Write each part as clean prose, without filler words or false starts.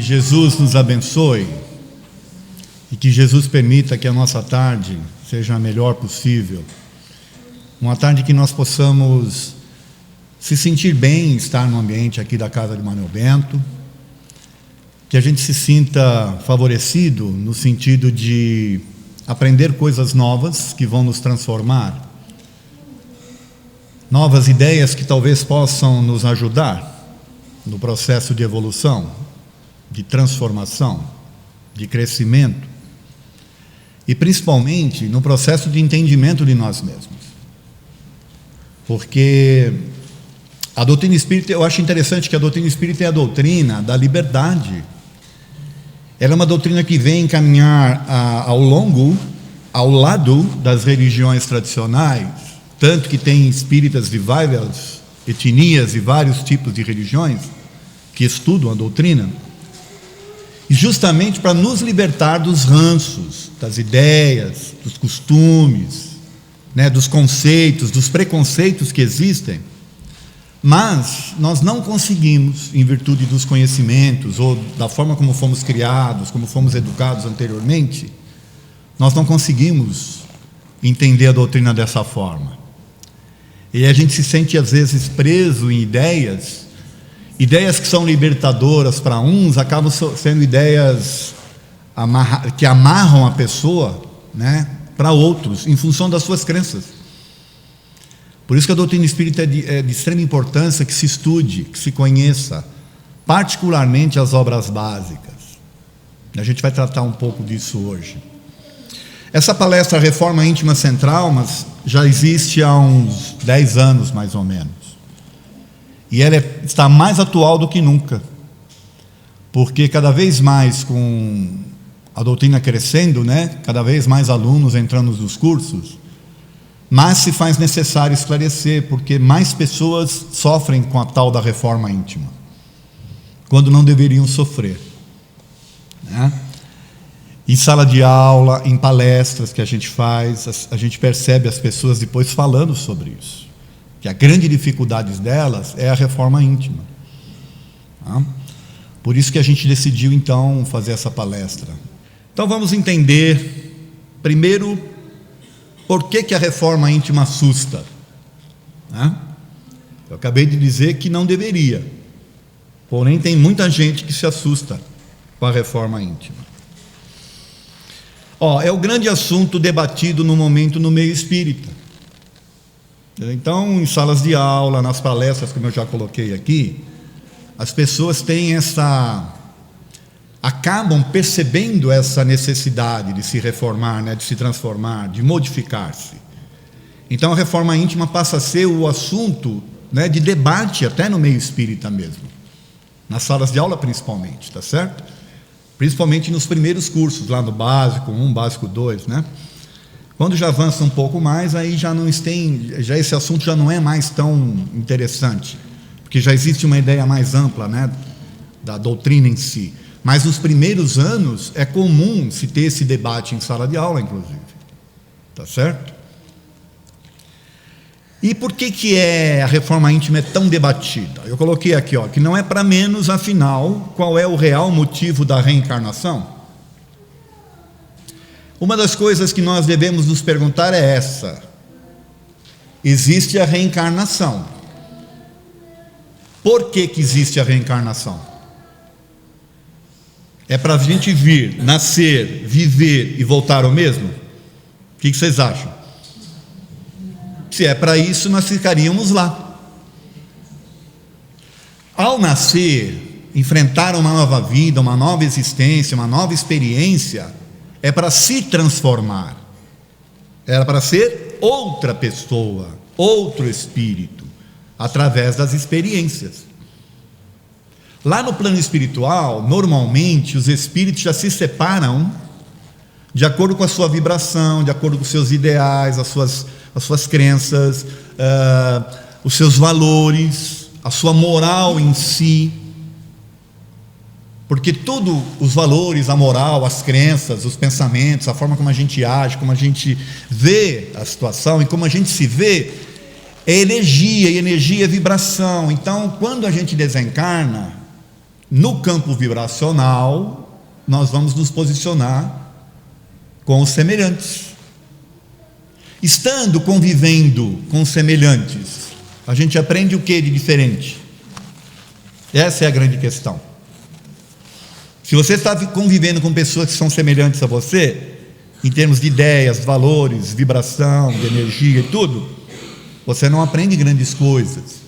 Jesus nos abençoe e que Jesus permita que a nossa tarde seja a melhor possível. Uma tarde que nós possamos se sentir bem em estar no ambiente aqui da casa de Manuel Bento, que a gente se sinta favorecido no sentido de aprender coisas novas que vão nos transformar, novas ideias que talvez possam nos ajudar no processo de evolução, de transformação, de crescimento e principalmente no processo de entendimento de nós mesmos. Porque a doutrina espírita, eu acho interessante que a doutrina espírita é a doutrina da liberdade. Ela é uma doutrina que vem caminhar ao lado das religiões tradicionais, tanto que tem espíritas de várias etnias e vários tipos de religiões que estudam a doutrina, e justamente para nos libertar dos ranços, das ideias, dos costumes, dos conceitos, dos preconceitos que existem. Mas nós não conseguimos, em virtude dos conhecimentos ou da forma como fomos criados, como fomos educados anteriormente, nós não conseguimos entender a doutrina dessa forma. E a gente se sente às vezes preso em ideias que são libertadoras para uns, acabam sendo ideias que amarram a pessoa, para outros, em função das suas crenças. Por isso que a doutrina espírita é de extrema importância que se estude, que se conheça, particularmente as obras básicas. A gente vai tratar um pouco disso hoje. Essa palestra Reforma Íntima Central, mas já existe há uns 10 anos, mais ou menos. E ela está mais atual do que nunca. Porque cada vez mais, com a doutrina crescendo, cada vez mais alunos entrando nos cursos, mas se faz necessário esclarecer, porque mais pessoas sofrem com a tal da reforma íntima, quando não deveriam sofrer. Em sala de aula, em palestras que a gente faz, a gente percebe as pessoas depois falando sobre isso, que a grande dificuldade delas é a reforma íntima. Por isso que a gente decidiu então fazer essa palestra. Então vamos entender primeiro por que a reforma íntima assusta? Eu acabei de dizer que não deveria, porém tem muita gente que se assusta com a reforma íntima. É o grande assunto debatido no momento no meio espírita. Então, em salas de aula, nas palestras, como eu já coloquei aqui, as pessoas têm acabam percebendo essa necessidade de se reformar, de se transformar, de modificar-se. Então a reforma íntima passa a ser o assunto de debate até no meio espírita mesmo, nas salas de aula principalmente, tá certo? Principalmente nos primeiros cursos, lá no básico 1, básico 2, Quando já avança um pouco mais, aí já esse assunto já não é mais tão interessante, porque já existe uma ideia mais ampla, da doutrina em si. Mas nos primeiros anos é comum se ter esse debate em sala de aula, inclusive. Tá certo? E por que a reforma íntima é tão debatida? Eu coloquei aqui, que não é para menos, afinal, qual é o real motivo da reencarnação? Uma das coisas que nós devemos nos perguntar é essa: existe a reencarnação. Por que existe a reencarnação? É para a gente vir, nascer, viver e voltar ao mesmo? O que vocês acham? Se é para isso, nós ficaríamos lá. Ao nascer, enfrentar uma nova vida, uma nova existência, uma nova experiência, é para se transformar. É para ser outra pessoa, outro espírito, através das experiências. Lá no plano espiritual, normalmente, os espíritos já se separam de acordo com a sua vibração, de acordo com os seus ideais, as suas crenças, os seus valores, a sua moral em si. Porque todos os valores, a moral, as crenças, os pensamentos, a forma como a gente age, como a gente vê a situação e como a gente se vê, é energia, e energia é vibração. Então, quando a gente desencarna, no campo vibracional, nós vamos nos posicionar com os semelhantes. Estando convivendo com os semelhantes, a gente aprende o que de diferente? Essa é a grande questão. Se você está convivendo com pessoas que são semelhantes a você, em termos de ideias, valores, vibração, de energia e tudo, você não aprende grandes coisas.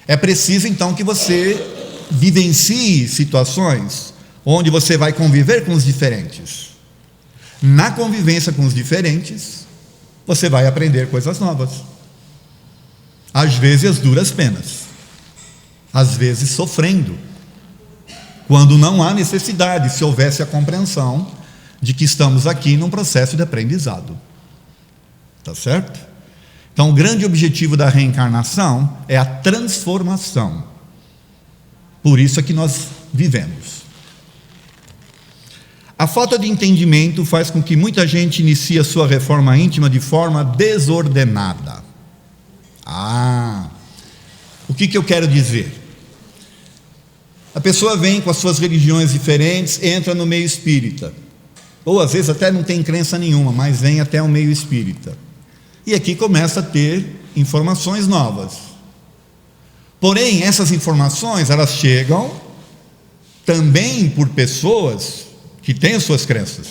É preciso então que você vivencie situações onde você vai conviver com os diferentes. Na convivência com os diferentes, você vai aprender coisas novas. Às vezes às duras penas, às vezes sofrendo, quando não há necessidade, se houvesse a compreensão de que estamos aqui num processo de aprendizado. Tá certo? Então, o grande objetivo da reencarnação é a transformação. Por isso é que nós vivemos. A falta de entendimento faz com que muita gente inicie a sua reforma íntima de forma desordenada. O que eu quero dizer? A pessoa vem com as suas religiões diferentes, entra no meio espírita, ou às vezes até não tem crença nenhuma, mas vem até o meio espírita, e aqui começa a ter informações novas. Porém, essas informações, elas chegam também por pessoas que têm as suas crenças.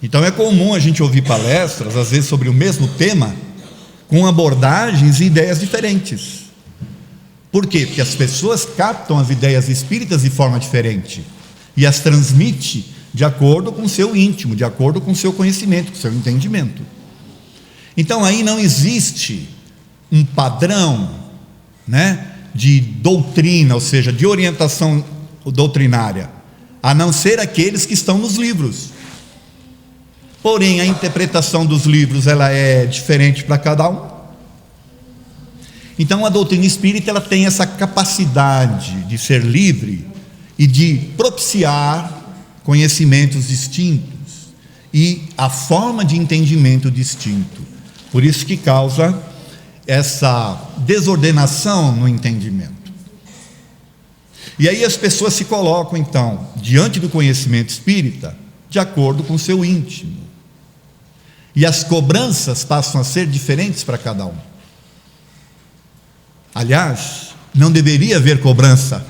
Então é comum a gente ouvir palestras, às vezes sobre o mesmo tema, com abordagens e ideias diferentes. Por quê? Porque as pessoas captam as ideias espíritas de forma diferente e as transmite de acordo com o seu íntimo, de acordo com o seu conhecimento, com o seu entendimento. Então aí não existe um padrão, de doutrina, ou seja, de orientação doutrinária, a não ser aqueles que estão nos livros. Porém, a interpretação dos livros, ela é diferente para cada um. Então, a doutrina espírita, ela tem essa capacidade de ser livre e de propiciar conhecimentos distintos e a forma de entendimento distinto. Por isso que causa essa desordenação no entendimento. E aí as pessoas se colocam, então, diante do conhecimento espírita, de acordo com o seu íntimo. E as cobranças passam a ser diferentes para cada um. Aliás, não deveria haver cobrança.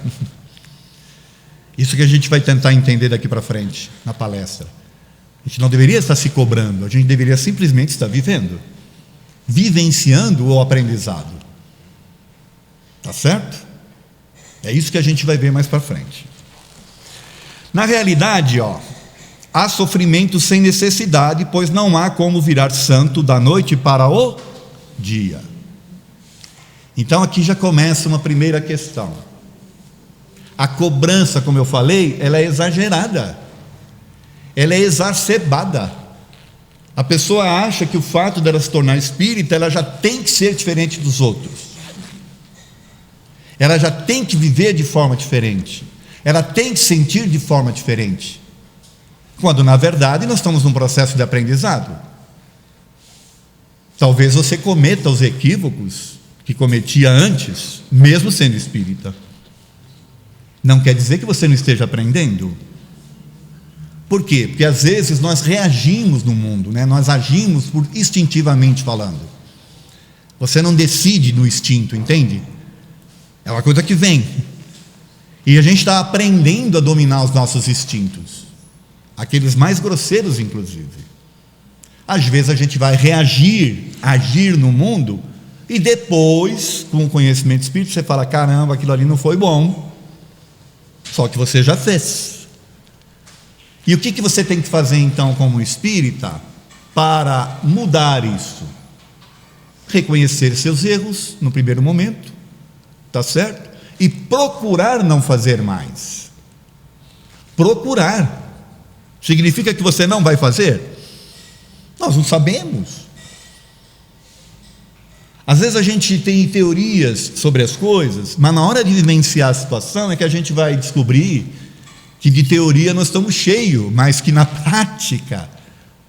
Isso que a gente vai tentar entender daqui para frente, na palestra. A gente não deveria estar se cobrando, a gente deveria simplesmente estar vivendo, vivenciando o aprendizado. Tá certo? É isso que a gente vai ver mais para frente. Na realidade, há sofrimento sem necessidade, pois não há como virar santo da noite para o dia. Então aqui já começa uma primeira questão. A cobrança, como eu falei, ela é exagerada, ela é exacerbada. A pessoa acha que o fato dela se tornar espírita, ela já tem que ser diferente dos outros, ela já tem que viver de forma diferente, ela tem que sentir de forma diferente, quando na verdade nós estamos num processo de aprendizado. Talvez você cometa os equívocos que cometia antes, mesmo sendo espírita. Não quer dizer que você não esteja aprendendo. Por quê? Porque às vezes nós reagimos no mundo, nós agimos instintivamente falando. Você não decide no instinto, entende? É uma coisa que vem. E a gente está aprendendo a dominar os nossos instintos, aqueles mais grosseiros inclusive. Às vezes a gente vai agir no mundo, e depois, com o conhecimento espírita, você fala: caramba, aquilo ali não foi bom, só que você já fez. E o que você tem que fazer então como espírita para mudar isso? Reconhecer seus erros no primeiro momento, tá certo? E procurar não fazer mais. Procurar significa que você não vai fazer? Nós não sabemos. Às vezes a gente tem teorias sobre as coisas, mas na hora de vivenciar a situação é que a gente vai descobrir que de teoria nós estamos cheios, mas que na prática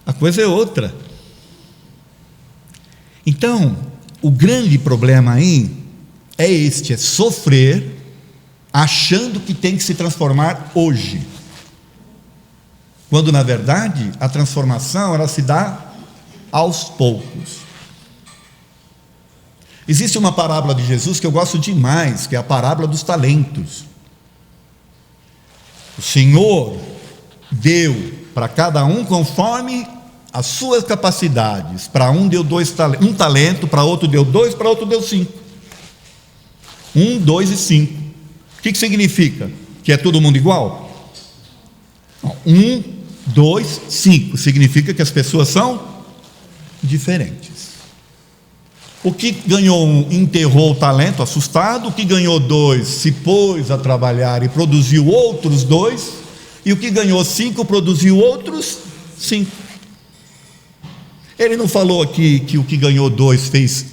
a coisa é outra. Então, o grande problema aí é sofrer achando que tem que se transformar hoje, quando na verdade a transformação ela se dá aos poucos. Existe uma parábola de Jesus que eu gosto demais, que é a parábola dos talentos. O Senhor deu para cada um conforme as suas capacidades. Para um deu um talento, para outro deu 2, para outro deu 5. 1, 2 e 5. O que significa? Que é todo mundo igual? Não. 1, 2, 5. Significa que as pessoas são diferentes. O que ganhou 1 enterrou o talento assustado, o que ganhou 2 se pôs a trabalhar e produziu outros 2, e o que ganhou 5 produziu outros 5. Ele não falou aqui que o que ganhou 2 fez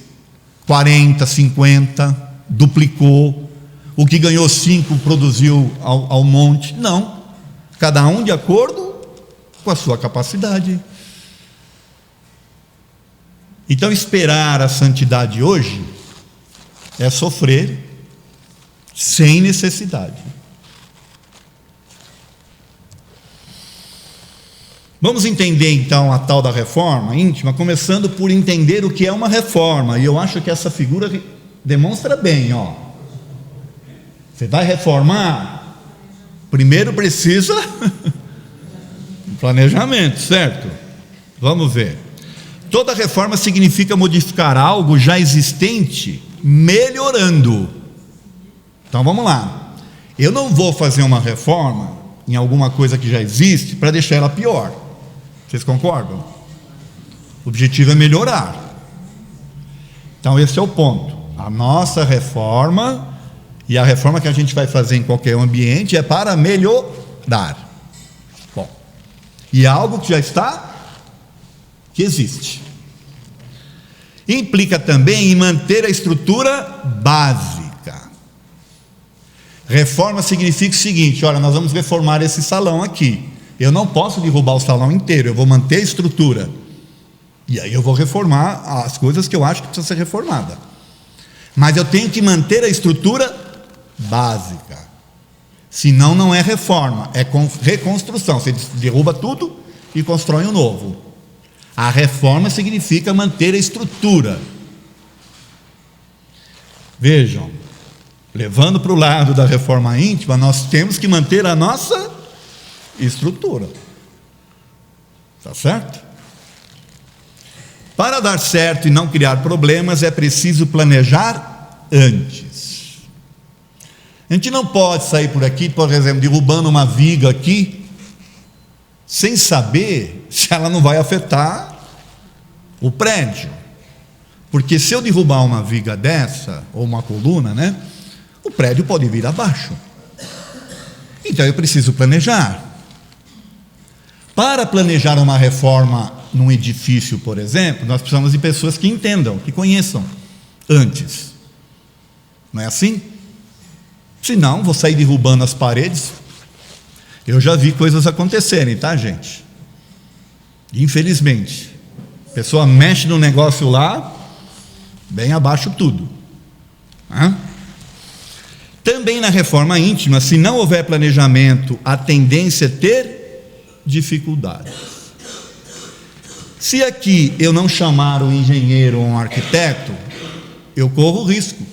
40, 50, duplicou, o que ganhou 5 produziu ao monte. Não, cada um de acordo com a sua capacidade. Então esperar a santidade hoje é sofrer sem necessidade. Vamos entender então a tal da reforma íntima, começando por entender o que é uma reforma. E eu acho que essa figura demonstra bem, ó. Você vai reformar, primeiro precisa planejamento, certo? Vamos ver. Toda reforma significa modificar algo já existente, melhorando. Então vamos lá. Eu não vou fazer uma reforma em alguma coisa que já existe para deixar ela pior. Vocês concordam? O objetivo é melhorar. Então esse é o ponto. A nossa reforma, e a reforma que a gente vai fazer em qualquer ambiente, é para melhorar. Bom, e algo que já está, que existe. Implica também em manter a estrutura básica. Reforma significa o seguinte: olha, nós vamos reformar esse salão aqui. Eu não posso derrubar o salão inteiro, eu vou manter a estrutura. E aí eu vou reformar as coisas que eu acho que precisam ser reformadas. Mas eu tenho que manter a estrutura básica. Senão não é reforma, é reconstrução. Você derruba tudo e constrói um novo. A reforma significa manter a estrutura. Vejam, levando para o lado da reforma íntima, nós temos que manter a nossa estrutura. Está certo? Para dar certo e não criar problemas, é preciso planejar antes. A gente não pode sair por aqui, por exemplo, derrubando uma viga aqui, sem saber se ela não vai afetar o prédio. Porque se eu derrubar uma viga dessa, ou uma coluna, né, o prédio pode vir abaixo. Então eu preciso planejar. Para planejar uma reforma num edifício, por exemplo, nós precisamos de pessoas que entendam, que conheçam antes. Não é assim? Senão, vou sair derrubando as paredes. Eu já vi coisas acontecerem, tá, gente? Infelizmente. A pessoa mexe no negócio lá, bem abaixo tudo. Também na reforma íntima, se não houver planejamento, a tendência é ter dificuldades. Se aqui eu não chamar um engenheiro ou um arquiteto, eu corro risco.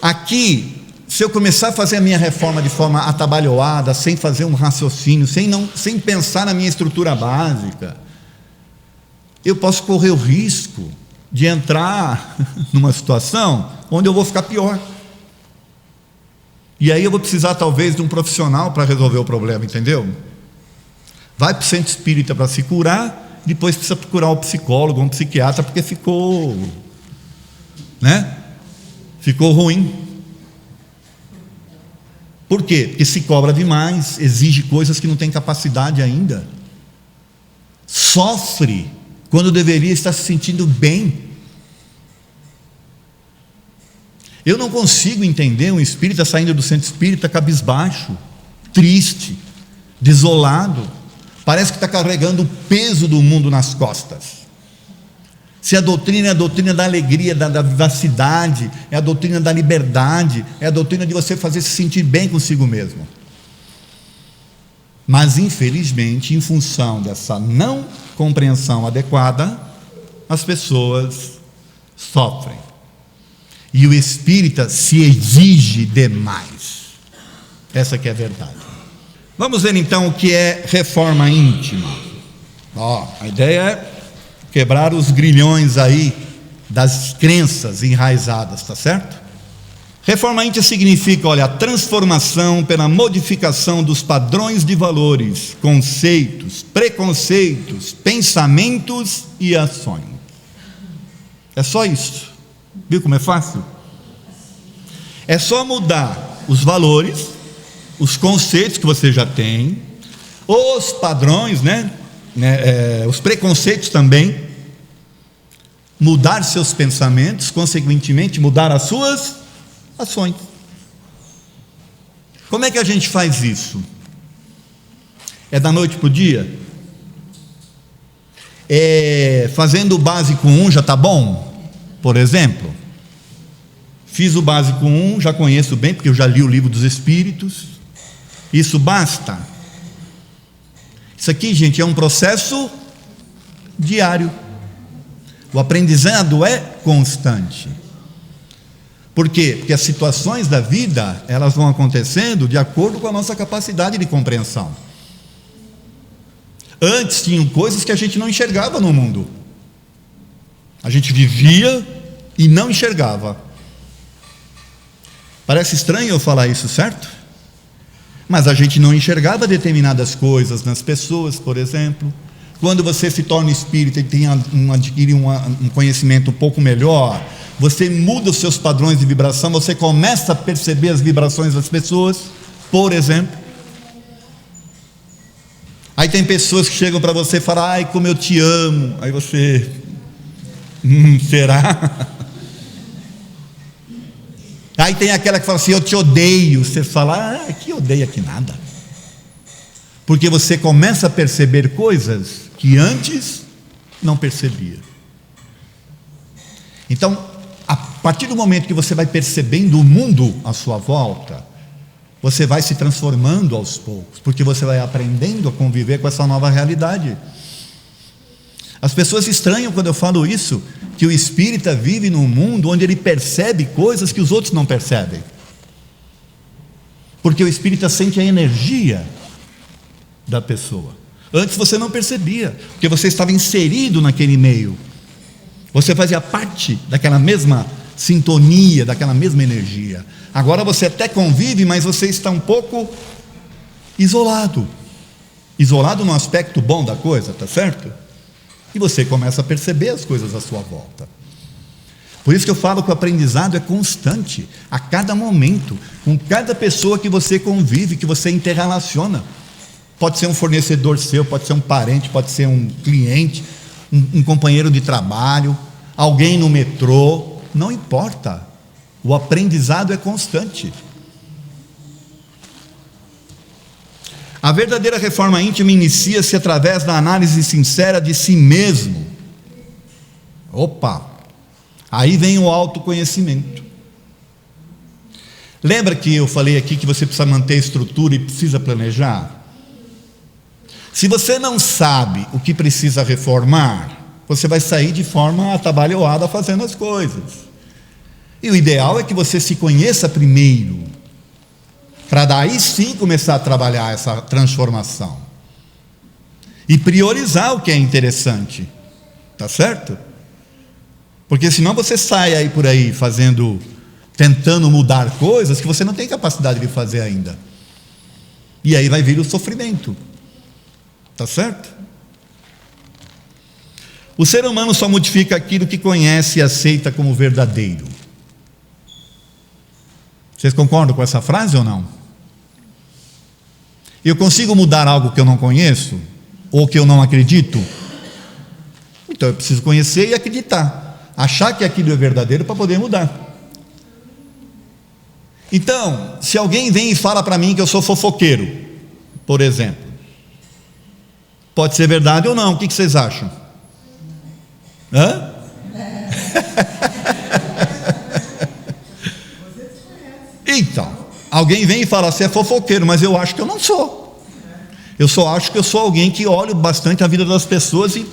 Aqui, se eu começar a fazer a minha reforma de forma atabalhoada, sem fazer um raciocínio, sem pensar na minha estrutura básica, eu posso correr o risco de entrar numa situação onde eu vou ficar pior. E aí eu vou precisar talvez de um profissional para resolver o problema, entendeu? Vai para o centro espírita para se curar, depois precisa procurar um psicólogo, um psiquiatra, porque ficou ruim. Por quê? Porque se cobra demais, exige coisas que não tem capacidade ainda, sofre quando deveria estar se sentindo bem. Eu não consigo entender um espírita saindo do centro espírita cabisbaixo, triste, desolado, parece que está carregando o peso do mundo nas costas. Se a doutrina é a doutrina da alegria, da vivacidade, é a doutrina da liberdade, é a doutrina de você fazer se sentir bem consigo mesmo. Mas infelizmente, em função dessa não compreensão adequada, as pessoas sofrem. E o espírita se exige demais. Essa que é a verdade. Vamos ver então o que é reforma íntima. A ideia é quebrar os grilhões aí das crenças enraizadas, tá certo? Reforma íntima significa, a transformação pela modificação dos padrões de valores, conceitos, preconceitos, pensamentos e ações. É só isso. Viu como é fácil? É só mudar os valores, os conceitos que você já tem, os padrões, os preconceitos também, mudar seus pensamentos, consequentemente mudar as suas ações. Como é que a gente faz isso? É da noite para o dia? Fazendo o básico 1 já está bom? Por exemplo, fiz o básico 1, já conheço bem, porque eu já li o livro dos Espíritos. Isso basta? Isso aqui, gente, é um processo diário. O aprendizado é constante. Por quê? Porque as situações da vida, elas vão acontecendo de acordo com a nossa capacidade de compreensão. Antes tinham coisas que a gente não enxergava no mundo. A gente vivia e não enxergava. Parece estranho eu falar isso, certo? Mas a gente não enxergava determinadas coisas nas pessoas, por exemplo. Quando você se torna espírita e adquire um conhecimento um pouco melhor, você muda os seus padrões de vibração, você começa a perceber as vibrações das pessoas, por exemplo. Aí tem pessoas que chegam para você e falam: ai, como eu te amo. Aí você, será? Aí tem aquela que fala assim: eu te odeio. Você fala: que odeia que nada. Porque você começa a perceber coisas que antes não percebia. Então, a partir do momento que você vai percebendo o mundo à sua volta, você vai se transformando aos poucos, porque você vai aprendendo a conviver com essa nova realidade. As pessoas estranham quando eu falo isso, que o espírita vive num mundo onde ele percebe coisas que os outros não percebem, porque o espírita sente a energia da pessoa. Antes você não percebia, porque você estava inserido naquele meio, você fazia parte daquela mesma sintonia, daquela mesma energia. Agora você até convive, mas você está um pouco isolado no aspecto bom da coisa, tá certo? E você começa a perceber as coisas à sua volta. Por isso que eu falo que o aprendizado é constante, a cada momento, com cada pessoa que você convive, que você interrelaciona. Pode ser um fornecedor seu, pode ser um parente, pode ser um cliente, um companheiro de trabalho, alguém no metrô, não importa. O aprendizado é constante. A verdadeira reforma íntima inicia-se através da análise sincera de si mesmo. Aí vem o autoconhecimento. Lembra que eu falei aqui que você precisa manter a estrutura e precisa planejar? Se você não sabe o que precisa reformar, você vai sair de forma atabalhoada fazendo as coisas. E o ideal é que você se conheça primeiro, para daí sim começar a trabalhar essa transformação e priorizar o que é interessante, tá certo? Porque senão você sai aí por aí tentando mudar coisas que você não tem capacidade de fazer ainda, e aí vai vir o sofrimento, tá certo? O ser humano só modifica aquilo que conhece e aceita como verdadeiro. Vocês concordam com essa frase ou não? Eu consigo mudar algo que eu não conheço? Ou que eu não acredito? Então eu preciso conhecer e acreditar, achar que aquilo é verdadeiro para poder mudar. Então, se alguém vem e fala para mim que eu sou fofoqueiro, por exemplo, pode ser verdade ou não, o que vocês acham? Alguém vem e fala, você é fofoqueiro, mas eu acho que eu não sou. Eu só acho que eu sou alguém que olha bastante a vida das pessoas e...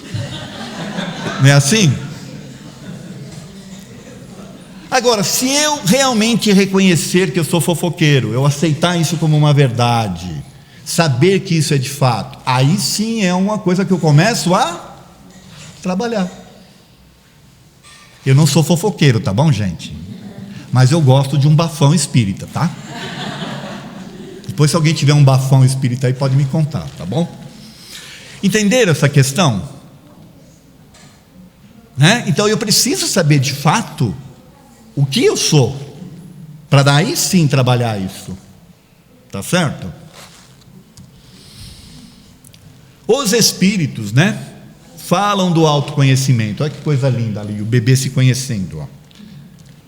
Não é assim? Agora, se eu realmente reconhecer que eu sou fofoqueiro, eu aceitar isso como uma verdade, saber que isso é de fato, aí sim é uma coisa que eu começo a trabalhar. Eu não sou fofoqueiro, tá bom, gente? Mas eu gosto de um bafão espírita, tá? Depois, se alguém tiver um bafão espírita aí, pode me contar, tá bom? Entenderam essa questão? Né? Então eu preciso saber de fato o que eu sou, para daí sim trabalhar isso, tá certo? Os espíritos, né, falam do autoconhecimento. Olha que coisa linda ali, o bebê se conhecendo, ó.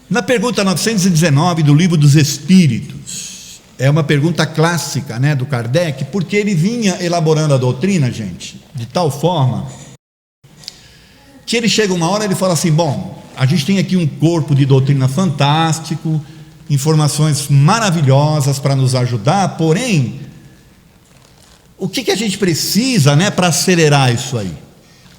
Na pergunta 919 do Livro dos Espíritos, é uma pergunta clássica, né, do Kardec, porque ele vinha elaborando a doutrina, gente, de tal forma que ele chega uma hora e ele fala assim, bom, a gente tem aqui um corpo de doutrina fantástico, informações maravilhosas para nos ajudar, porém, o que a gente precisa, né, para acelerar isso aí?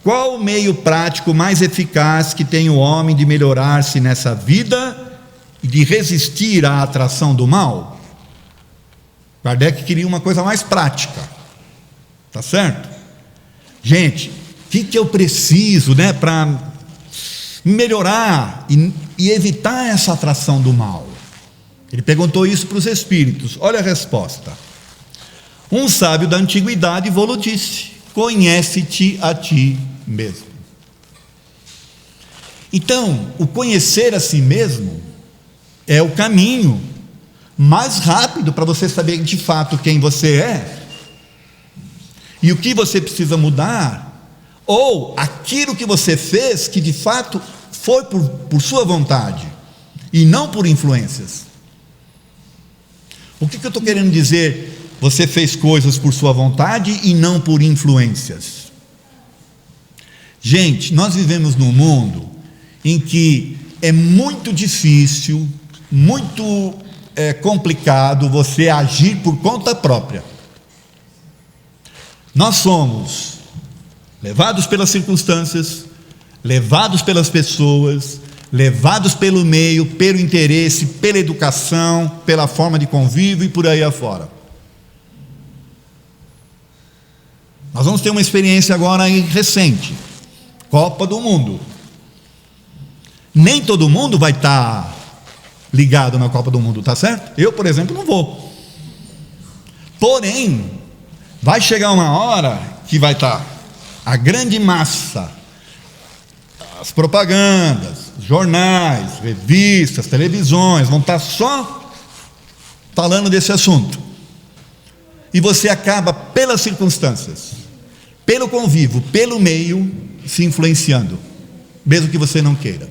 Qual o meio prático mais eficaz que tem o homem de melhorar-se nessa vida e de resistir à atração do mal? Kardec queria uma coisa mais prática, tá certo? Gente, o que eu preciso, né, para melhorar e evitar essa atração do mal? Ele perguntou isso para os espíritos. Olha a resposta. Um sábio da antiguidade vô-lo disse: conhece-te a ti mesmo. Então, o conhecer a si mesmo é o caminho mais rápido para você saber de fato quem você é e o que você precisa mudar, ou aquilo que você fez que de fato foi por sua vontade e não por influências. O que eu estou querendo dizer? Você fez coisas por sua vontade e não por influências. Gente, nós vivemos num mundo em que é muito difícil, muito complicado você agir por conta própria. Nós somos levados pelas circunstâncias, levados pelas pessoas, levados pelo meio, pelo interesse, pela educação, pela forma de convívio e por aí afora. Nós vamos ter uma experiência agora recente, Copa do Mundo. Nem todo mundo vai estar ligado na Copa do Mundo, tá certo? Eu, por exemplo, não vou. Porém, vai chegar uma hora que vai estar a grande massa, as propagandas, jornais, revistas, televisões, vão estar só falando desse assunto. E você acaba, pelas circunstâncias, pelo convívio, pelo meio, se influenciando, mesmo que você não queira.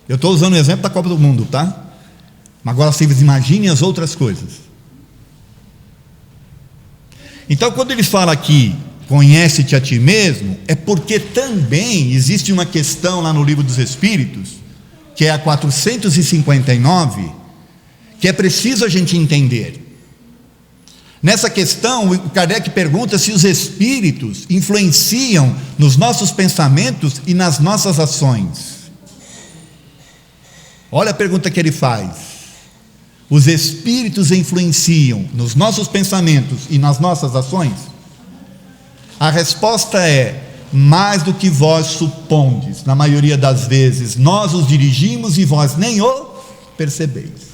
Eu estou usando o exemplo da Copa do Mundo, tá? Mas agora vocês imaginem as outras coisas. Então, quando ele fala aqui, conhece-te a ti mesmo, é porque também existe uma questão lá no Livro dos Espíritos, que é a 459, que é preciso a gente entender. Nessa questão, o Kardec pergunta se os espíritos influenciam nos nossos pensamentos e nas nossas ações. Olha a pergunta que ele faz: os espíritos influenciam nos nossos pensamentos e nas nossas ações? A resposta é: mais do que vós supondes. Na maioria das vezes nós os dirigimos e vós nem o percebeis.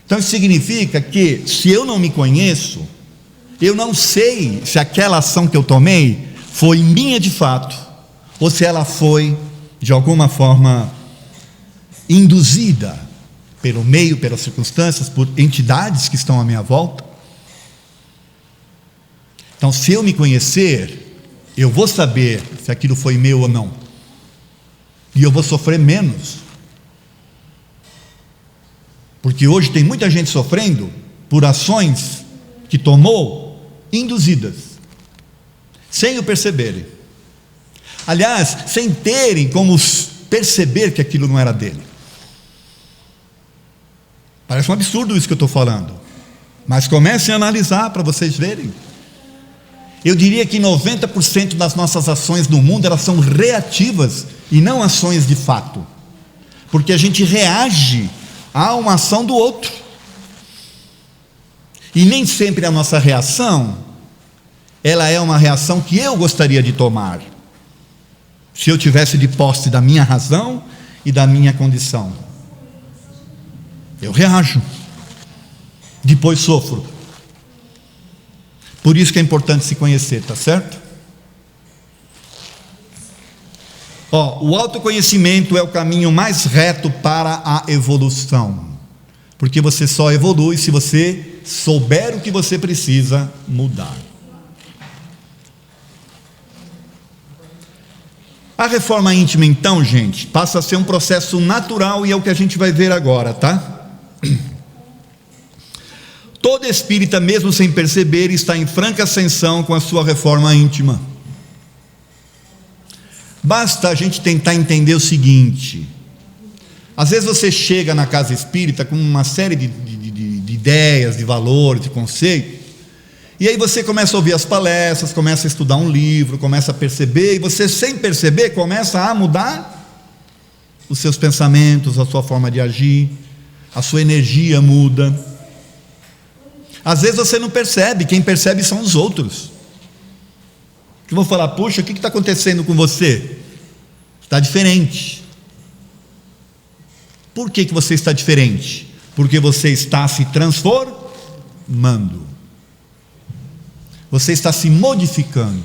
Então isso significa que, se eu não me conheço, eu não sei se aquela ação que eu tomei foi minha de fato, ou se ela foi de alguma forma induzida pelo meio, pelas circunstâncias, por entidades que estão à minha volta. Então, se eu me conhecer, eu vou saber se aquilo foi meu ou não, e eu vou sofrer menos. Porque hoje tem muita gente sofrendo por ações que tomou induzidas, sem o perceberem. Aliás, sem terem como perceber que aquilo não era dele. Parece um absurdo isso que eu estou falando, mas comecem a analisar para vocês verem. Eu diria que 90% das nossas ações no mundo, elas são reativas e não ações de fato, porque a gente reage a uma ação do outro, e nem sempre a nossa reação, ela é uma reação que eu gostaria de tomar, se eu tivesse de posse da minha razão e da minha condição. Eu reajo, depois sofro. Por isso que é importante se conhecer, tá certo? O autoconhecimento é o caminho mais reto para a evolução, porque você só evolui se você souber o que você precisa mudar. A reforma íntima, então, gente, passa a ser um processo natural, e é o que a gente vai ver agora, tá? Todo espírita, mesmo sem perceber, está em franca ascensão com a sua reforma íntima. Basta a gente tentar entender o seguinte: às vezes você chega na casa espírita com uma série de ideias, de valores, de conceitos, e aí você começa a ouvir as palestras, começa a estudar um livro, começa a perceber, e você, sem perceber, começa a mudar os seus pensamentos, a sua forma de agir, a sua energia muda. Às vezes você não percebe, quem percebe são os outros, que vão falar: puxa, o que está acontecendo com você? Está diferente. Por que você está diferente? Porque você está se transformando, você está se modificando.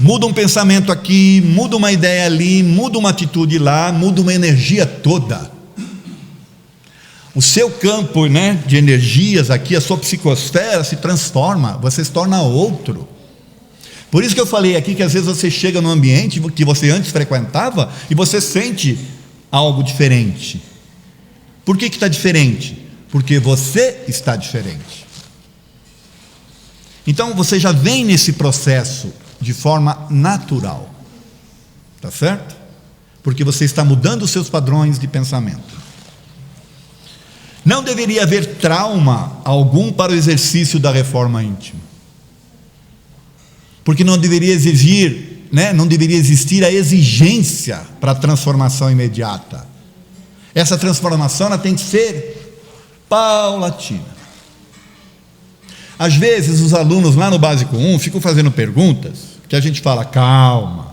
Muda um pensamento aqui, muda uma ideia ali, muda uma atitude lá, muda uma energia toda. O seu campo, de energias aqui, a sua psicosfera se transforma, você se torna outro. Por isso que eu falei aqui que às vezes você chega num ambiente que você antes frequentava e você sente algo diferente. Por que está diferente? Porque você está diferente. Então você já vem nesse processo de forma natural, tá certo? Porque você está mudando os seus padrões de pensamento. Não deveria haver trauma algum para o exercício da reforma íntima, porque não deveria exigir, não deveria existir a exigência para a transformação imediata. Essa transformação, ela tem que ser paulatina. Às vezes os alunos lá no Básico 1 ficam fazendo perguntas que a gente fala: calma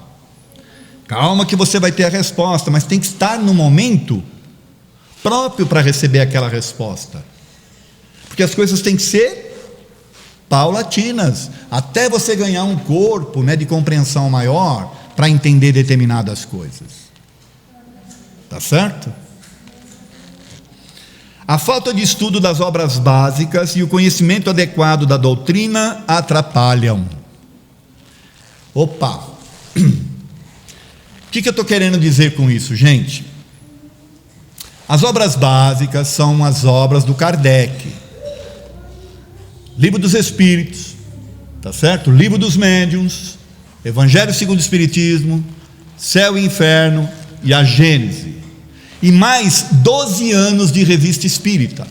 que você vai ter a resposta, mas tem que estar no momento próprio para receber aquela resposta, porque as coisas têm que ser paulatinas, até você ganhar um corpo de compreensão maior para entender determinadas coisas, tá certo? A falta de estudo das obras básicas e o conhecimento adequado da doutrina atrapalham. O que eu estou querendo dizer com isso, gente? As obras básicas são as obras do Kardec: Livro dos Espíritos, tá certo? Livro dos Médiuns, Evangelho segundo o Espiritismo, Céu e Inferno e a Gênese, e mais 12 anos de revista espírita,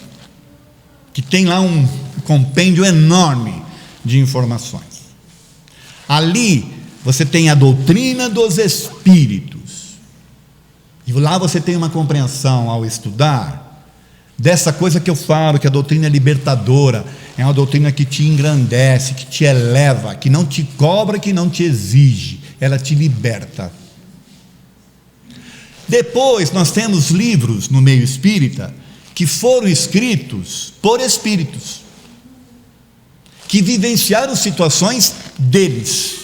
que tem lá um compêndio enorme de informações. Ali você tem a doutrina dos espíritos, e lá você tem uma compreensão, ao estudar, dessa coisa que eu falo, que a doutrina é libertadora, é uma doutrina que te engrandece, que te eleva, que não te cobra, que não te exige, ela te liberta. Depois nós temos livros no meio espírita que foram escritos por espíritos, que vivenciaram situações deles.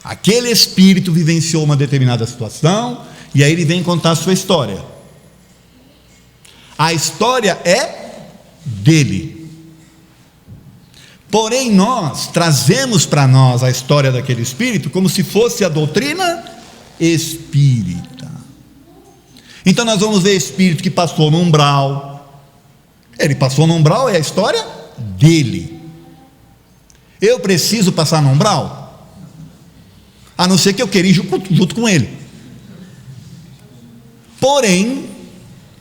Aquele espírito vivenciou uma determinada situação, e aí ele vem contar a sua história. A história é dele, porém nós trazemos para nós a história daquele espírito como se fosse a doutrina espírita. Então nós vamos ver espírito que passou no umbral. Ele passou no umbral, é a história dele. Eu preciso passar no umbral? A não ser que eu queira ir junto com ele. Porém,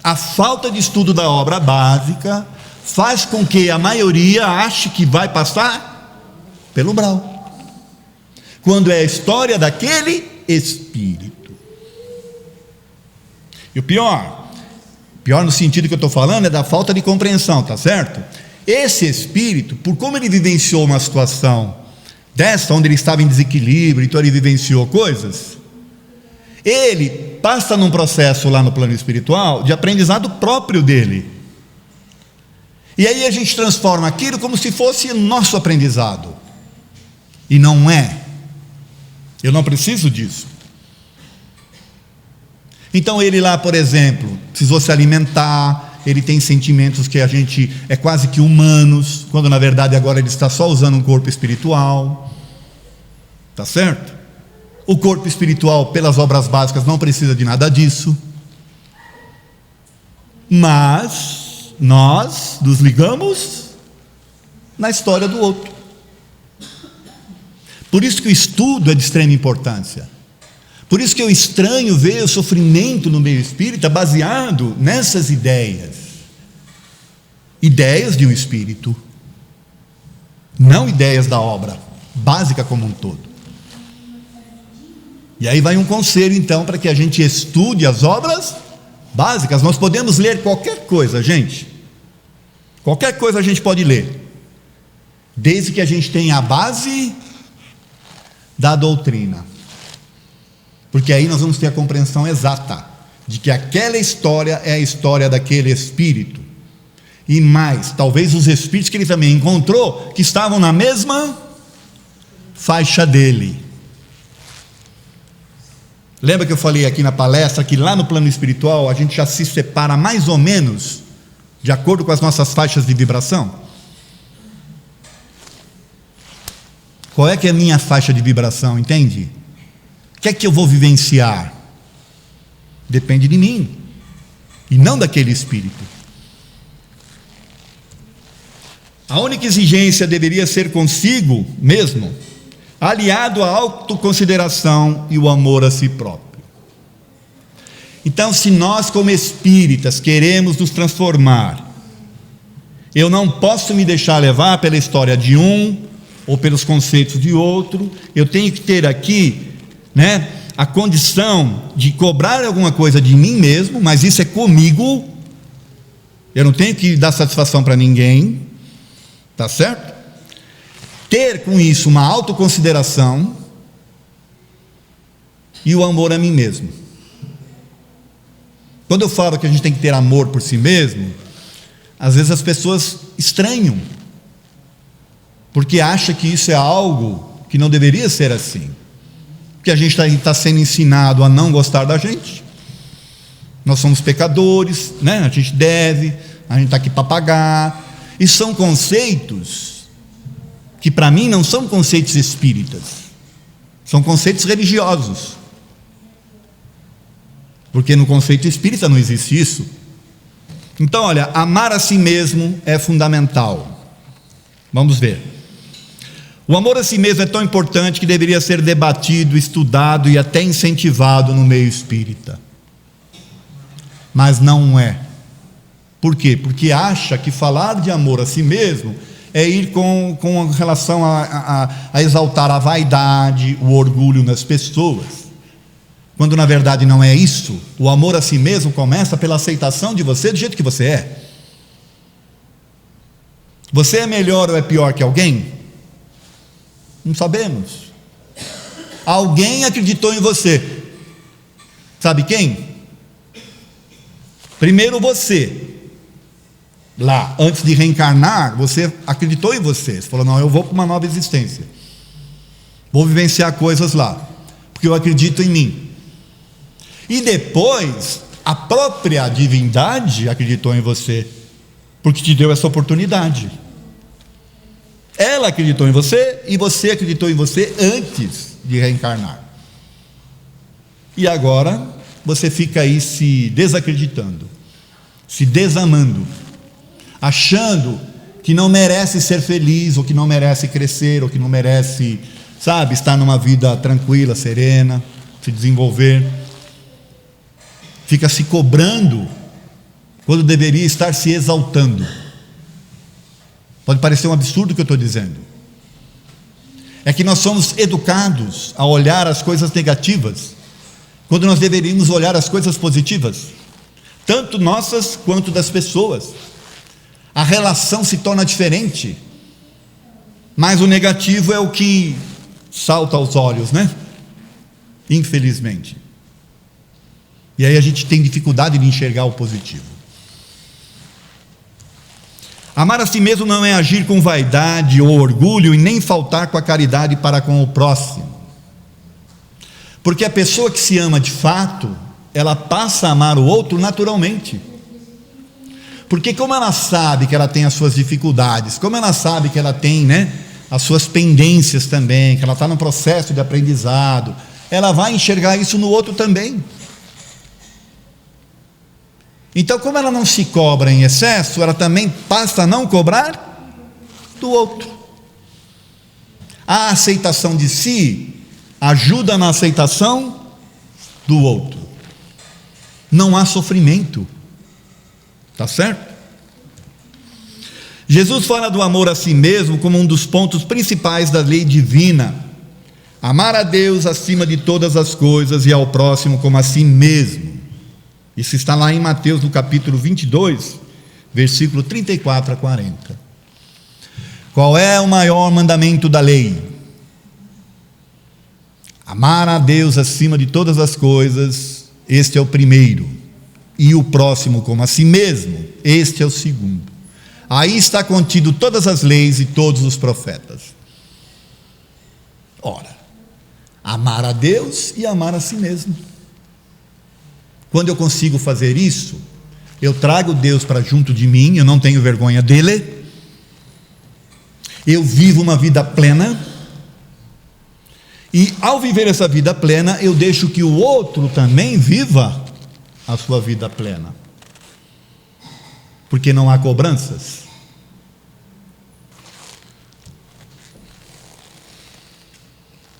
A falta de estudo da obra básica faz com que a maioria ache que vai passar pelo umbral, quando é a história daquele espírito. E o pior no sentido que eu estou falando, é da falta de compreensão, tá certo? Esse espírito, por como ele vivenciou uma situação dessa, onde ele estava em desequilíbrio, então ele vivenciou coisas, ele passa num processo lá no plano espiritual de aprendizado próprio dele. E aí a gente transforma aquilo como se fosse nosso aprendizado. E não é. Eu não preciso disso. Então ele lá, por exemplo, precisou se alimentar, ele tem sentimentos que a gente é quase que humanos, quando na verdade agora ele está só usando um corpo espiritual. Tá certo? O corpo espiritual, pelas obras básicas, não precisa de nada disso. Mas nós nos ligamos na história do outro. Por isso que o estudo é de extrema importância. Por isso que eu estranho ver o sofrimento no meio espírita baseado nessas ideias. Ideias de um espírito, não ideias da obra básica como um todo. E aí vai um conselho então para que a gente estude as obras básicas. Nós podemos ler qualquer coisa, gente. Qualquer coisa a gente pode ler, desde que a gente tenha a base da doutrina. Porque aí nós vamos ter a compreensão exata de que aquela história é a história daquele espírito. E mais, talvez os espíritos que ele também encontrou, que estavam na mesma faixa dele. Lembra que eu falei aqui na palestra que lá no plano espiritual a gente já se separa mais ou menos de acordo com as nossas faixas de vibração? Qual é que é a minha faixa de vibração, entende? O que é que eu vou vivenciar? Depende de mim e não daquele espírito. A única exigência deveria ser consigo mesmo, aliado à autoconsideração e o amor a si próprio. Então, se nós como espíritas queremos nos transformar, eu não posso me deixar levar pela história de um ou pelos conceitos de outro. Eu tenho que ter aqui, a condição de cobrar alguma coisa de mim mesmo, mas isso é comigo. Eu não tenho que dar satisfação para ninguém, tá certo? Ter com isso uma autoconsideração e o amor a mim mesmo. Quando eu falo que a gente tem que ter amor por si mesmo, às vezes as pessoas estranham, porque acham que isso é algo que não deveria ser assim. Porque a gente está sendo ensinado a não gostar da gente. Nós somos pecadores, a gente deve, a gente está aqui para pagar. E são conceitos que para mim não são conceitos espíritas, são conceitos religiosos. Porque no conceito espírita não existe isso. Então, olha, amar a si mesmo é fundamental. Vamos ver. O amor a si mesmo é tão importante que deveria ser debatido, estudado e até incentivado no meio espírita. Mas não é. Por quê? Porque acha que falar de amor a si mesmo é ir com relação a exaltar a vaidade, o orgulho nas pessoas. Quando na verdade não é isso. O amor a si mesmo começa pela aceitação de você do jeito que você é. Você é melhor ou é pior que alguém? Não sabemos. Alguém acreditou em você. Sabe quem? Primeiro você. Lá, antes de reencarnar, você acreditou em você. Você falou, não, eu vou para uma nova existência. Vou vivenciar coisas lá, porque eu acredito em mim. E depois, a própria divindade acreditou em você, porque te deu essa oportunidade. Ela acreditou em você e você acreditou em você antes de reencarnar. E agora você fica aí se desacreditando, se desamando, achando que não merece ser feliz, ou que não merece crescer, ou que não merece, estar numa vida tranquila, serena, se desenvolver. Fica se cobrando quando deveria estar se exaltando. Pode parecer um absurdo o que eu estou dizendo. É que nós somos educados a olhar as coisas negativas, quando nós deveríamos olhar as coisas positivas, tanto nossas quanto das pessoas. A relação se torna diferente, mas o negativo é o que salta aos olhos, né? Infelizmente. E aí a gente tem dificuldade de enxergar o positivo. Amar a si mesmo não é agir com vaidade ou orgulho e nem faltar com a caridade para com o próximo. Porque a pessoa que se ama de fato, ela passa a amar o outro naturalmente. Porque como ela sabe que ela tem as suas dificuldades, como ela sabe que ela tem, as suas pendências também, que ela está no processo de aprendizado, ela vai enxergar isso no outro também. Então, como ela não se cobra em excesso, ela também passa a não cobrar do outro. A aceitação de si ajuda na aceitação do outro. Não há sofrimento. Está certo? Jesus fala do amor a si mesmo como um dos pontos principais da lei divina. Amar a Deus acima de todas as coisas e ao próximo como a si mesmo. Isso está lá em Mateus, no capítulo 22, versículo 34 a 40. Qual é o maior mandamento da lei? Amar a Deus acima de todas as coisas, este é o primeiro. E o próximo como a si mesmo, este é o segundo. Aí está contido todas as leis e todos os profetas. Ora, amar a Deus e amar a si mesmo. Quando eu consigo fazer isso, eu trago Deus para junto de mim, eu não tenho vergonha dele, eu vivo uma vida plena, e ao viver essa vida plena, eu deixo que o outro também viva a sua vida plena, porque não há cobranças.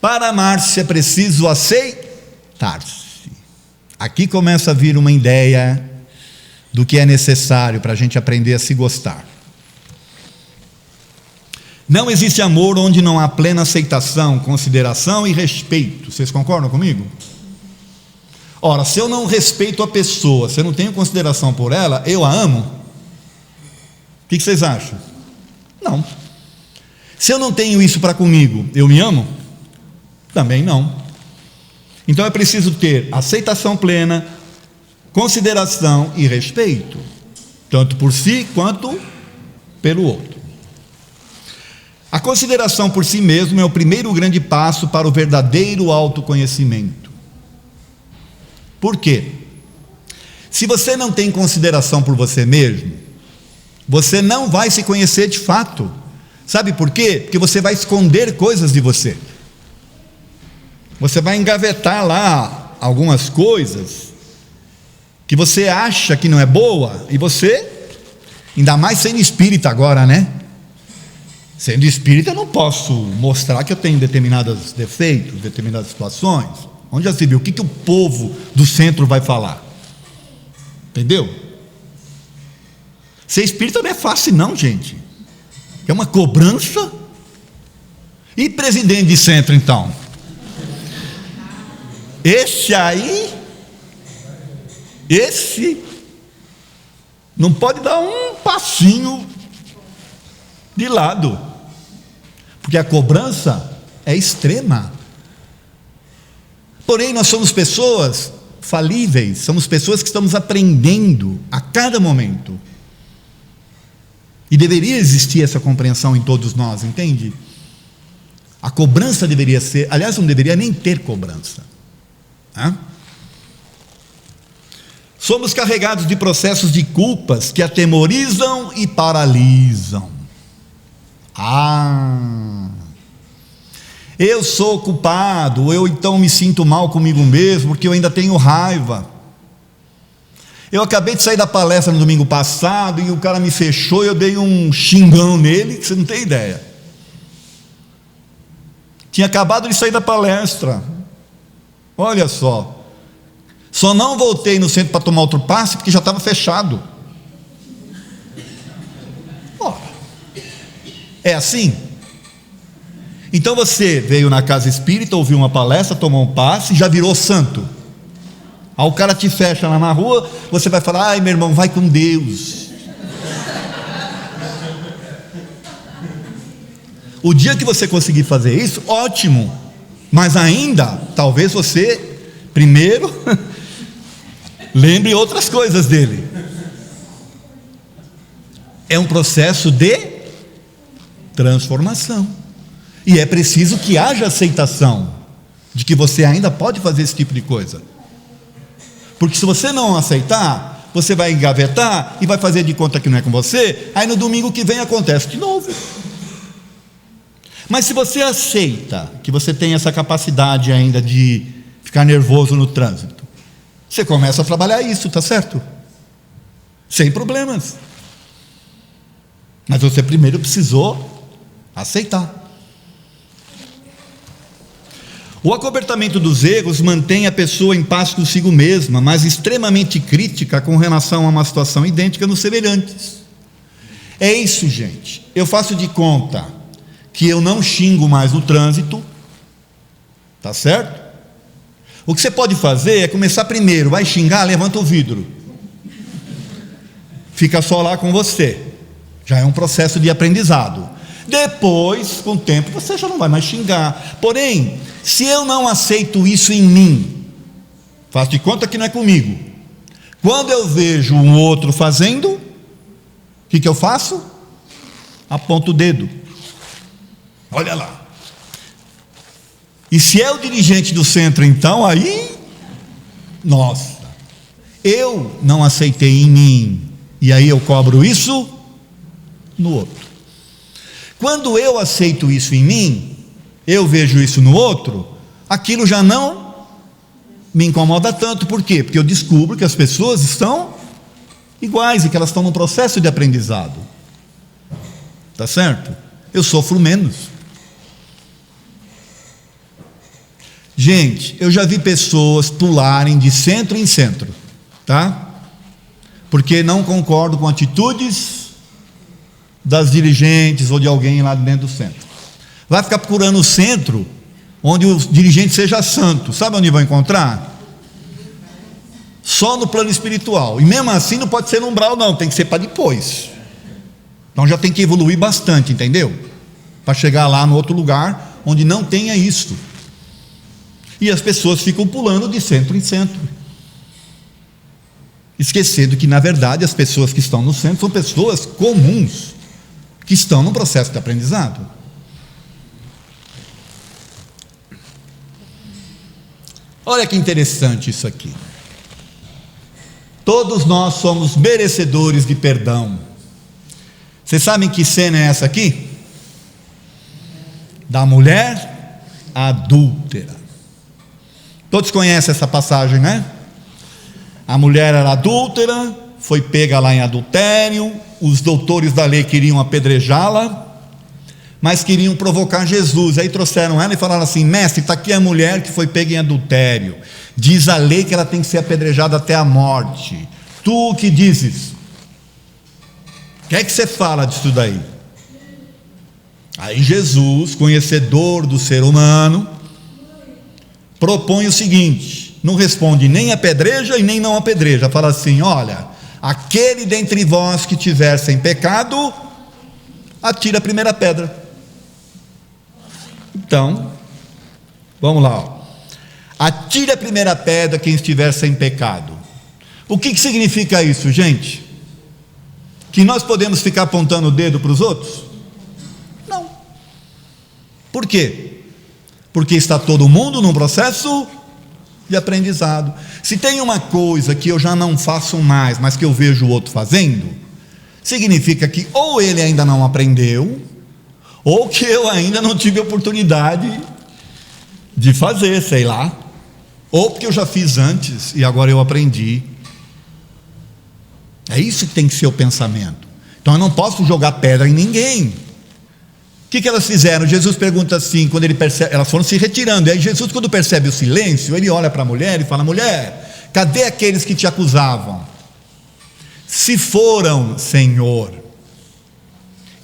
Para amar-se é preciso aceitar-se. Aqui começa a vir uma ideia do que é necessário para a gente aprender a se gostar. Não existe amor onde não há plena aceitação, consideração e respeito. Vocês concordam comigo? Ora, se eu não respeito a pessoa, se eu não tenho consideração por ela, eu a amo? O que vocês acham? Não. Se eu não tenho isso para comigo, eu me amo? Também não. Então é preciso ter aceitação plena, consideração e respeito, tanto por si quanto pelo outro. A consideração por si mesmo é o primeiro grande passo para o verdadeiro autoconhecimento. Por quê? Se você não tem consideração por você mesmo, você não vai se conhecer de fato. Sabe por quê? Porque você vai esconder coisas de você. Você vai engavetar lá algumas coisas que você acha que não é boa, e você, ainda mais sendo espírita agora, Sendo espírita, eu não posso mostrar que eu tenho determinados defeitos, determinadas situações. Onde já se viu? O que o povo do centro vai falar? Entendeu? Ser espírita não é fácil não, gente. É uma cobrança. E presidente de centro, então? Esse não pode dar um passinho de lado, porque a cobrança é extrema. Porém, nós somos pessoas falíveis, somos pessoas que estamos aprendendo a cada momento, e deveria existir essa compreensão em todos nós, entende? A cobrança deveria ser, aliás, não deveria nem ter cobrança. Somos carregados de processos de culpas que atemorizam e paralisam. Eu sou culpado, eu então me sinto mal comigo mesmo, porque eu ainda tenho raiva. Eu acabei de sair da palestra no domingo passado, e o cara me fechou, e eu dei um xingão nele, que você não tem ideia. Tinha acabado de sair da palestra. Olha só não voltei no centro para tomar outro passe, porque já estava fechado. É assim? Então você veio na casa espírita, ouviu uma palestra, tomou um passe e já virou santo. Aí o cara te fecha lá na rua, você vai falar: ai meu irmão, vai com Deus. O dia que você conseguir fazer isso, ótimo. Mas ainda, talvez você, primeiro, lembre outras coisas dele. É um processo de transformação. E é preciso que haja aceitação de que você ainda pode fazer esse tipo de coisa. Porque se você não aceitar, você vai engavetar e vai fazer de conta que não é com você, aí no domingo que vem acontece de novo. Mas se você aceita que você tem essa capacidade ainda de ficar nervoso no trânsito, você começa a trabalhar isso, tá certo? Sem problemas. Mas você primeiro precisou aceitar. O acobertamento dos erros mantém a pessoa em paz consigo mesma, mas extremamente crítica com relação a uma situação idêntica nos semelhantes. É isso, gente. Eu faço de conta que eu não xingo mais no trânsito, tá certo? O que você pode fazer é começar primeiro, vai xingar, levanta o vidro, fica só lá com você, já é um processo de aprendizado. Depois, com o tempo, você já não vai mais xingar. Porém, se eu não aceito isso em mim, faço de conta que não é comigo, quando eu vejo um outro fazendo, o que eu faço? Aponto o dedo. Olha lá. E se é o dirigente do centro, então, aí, nossa, eu não aceitei em mim, e aí eu cobro isso no outro. Quando eu aceito isso em mim, eu vejo isso no outro, aquilo já não me incomoda tanto. Por quê? Porque eu descubro que as pessoas estão iguais e que elas estão num processo de aprendizado. Tá certo? Eu sofro menos. Gente, eu já vi pessoas pularem de centro em centro, tá? Porque não concordo com atitudes das dirigentes ou de alguém lá dentro do centro. Vai ficar procurando o centro onde o dirigente seja santo. Sabe onde vai encontrar? Só no plano espiritual. E mesmo assim não pode ser no umbral não, tem que ser para depois. Então já tem que evoluir bastante, entendeu? Para chegar lá no outro lugar onde não tenha isso. E as pessoas ficam pulando de centro em centro, esquecendo que na verdade as pessoas que estão no centro são pessoas comuns, que estão no processo de aprendizado. Olha que interessante isso aqui. Todos nós somos merecedores de perdão. Vocês sabem que cena é essa aqui? Da mulher adúltera. Todos conhecem essa passagem, né? A mulher era adúltera, foi pega lá em adultério, os doutores da lei queriam apedrejá-la, mas queriam provocar Jesus. Aí trouxeram ela e falaram assim: mestre, está aqui a mulher que foi pega em adultério, diz a lei que ela tem que ser apedrejada até a morte, tu o que dizes? O que é que você fala disso daí? Aí Jesus, conhecedor do ser humano, propõe o seguinte: não responde nem apedreja e nem não apedreja, fala assim: olha, aquele dentre vós que tiver sem pecado, atira a primeira pedra. Então, vamos lá, ó. Atire a primeira pedra quem estiver sem pecado. O que significa isso, gente? Que nós podemos ficar apontando o dedo para os outros? Não. Por quê? Porque está todo mundo num processo de aprendizado. Se tem uma coisa que eu já não faço mais, mas que eu vejo o outro fazendo, significa que ou ele ainda não aprendeu, ou que eu ainda não tive oportunidade de fazer, sei lá, ou porque eu já fiz antes e agora eu aprendi. É isso que tem que ser o pensamento. Então eu não posso jogar pedra em ninguém. O que elas fizeram? Jesus pergunta assim, quando ele percebe, elas foram se retirando, e aí Jesus, quando percebe o silêncio, ele olha para a mulher e fala: mulher, cadê aqueles que te acusavam? Se foram, Senhor,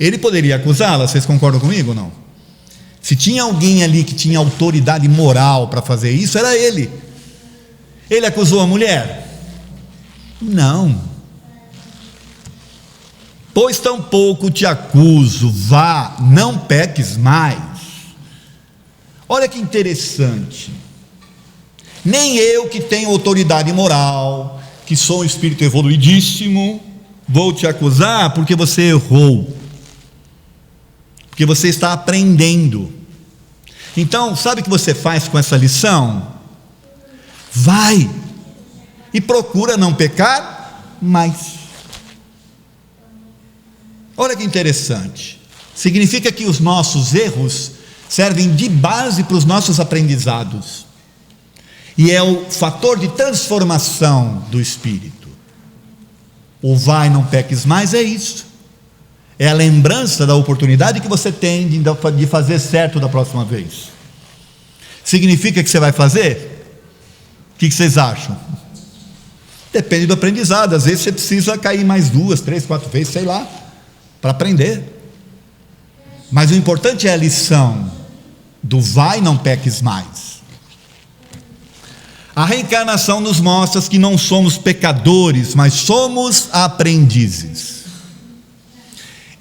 Ele poderia acusá-la, vocês concordam comigo ou não? Se tinha alguém ali que tinha autoridade moral para fazer isso, era ele. Ele acusou a mulher? Não. Pois tampouco te acuso, vá, não peques mais. Olha que interessante. Nem eu, que tenho autoridade moral, que sou um espírito evoluidíssimo, vou te acusar porque você errou, porque você está aprendendo. Então, sabe o que você faz com essa lição? Vai e procura não pecar mais. Olha que interessante. Significa que os nossos erros servem de base para os nossos aprendizados, e é o fator de transformação do espírito. O vai, não peques mais, é isso. É a lembrança da oportunidade que você tem de fazer certo da próxima vez. Significa que você vai fazer? O que vocês acham? Depende do aprendizado. Às vezes você precisa cair mais 2, 3, 4 vezes, sei lá, para aprender. Mas o importante é a lição do vai, não peques mais. A reencarnação nos mostra que não somos pecadores, mas somos aprendizes.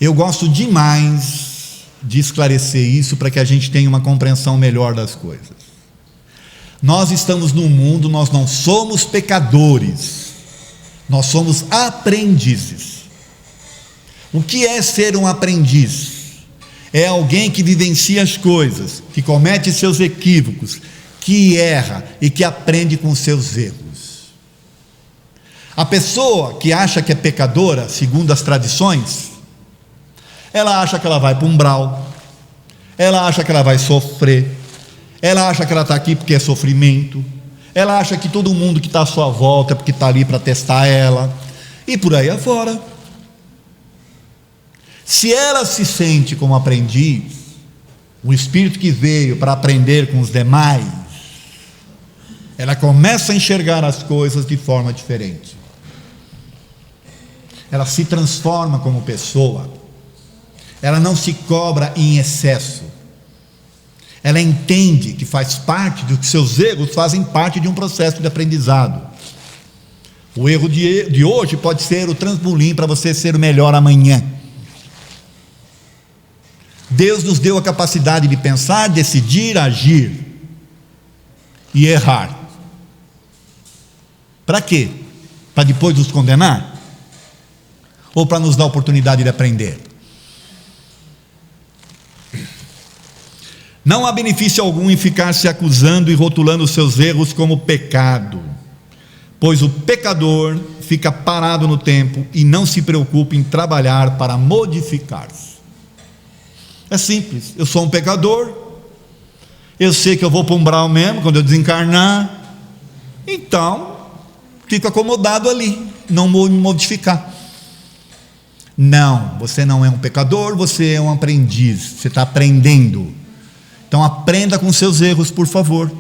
Eu gosto demais de esclarecer isso para que a gente tenha uma compreensão melhor das coisas. Nós estamos no mundo, nós não somos pecadores, nós somos aprendizes. O que é ser um aprendiz? É alguém que vivencia as coisas, que comete seus equívocos, que erra e que aprende com seus erros. A pessoa que acha que é pecadora, segundo as tradições, ela acha que ela vai para um umbral, ela acha que ela vai sofrer, ela acha que ela está aqui porque é sofrimento, ela acha que todo mundo que está à sua volta é porque está ali para testar ela, e por aí afora. Se ela se sente como aprendiz, um espírito que veio para aprender com os demais, ela começa a enxergar as coisas de forma diferente. Ela se transforma como pessoa. Ela não se cobra em excesso. Ela entende que faz parte, que seus erros fazem parte de um processo de aprendizado. O erro de hoje pode ser o trampolim para você ser o melhor amanhã. Deus nos deu a capacidade de pensar, decidir, agir e errar. Para quê? Para depois nos condenar? Ou para nos dar a oportunidade de aprender? Não há benefício algum em ficar se acusando e rotulando os seus erros como pecado, pois o pecador fica parado no tempo e não se preocupa em trabalhar para modificar-se. É simples, eu sou um pecador, eu sei que eu vou para um umbral mesmo quando eu desencarnar, então fico acomodado ali, não vou me modificar. Não, você não é um pecador, você é um aprendiz, você está aprendendo. Então aprenda com seus erros, por favor,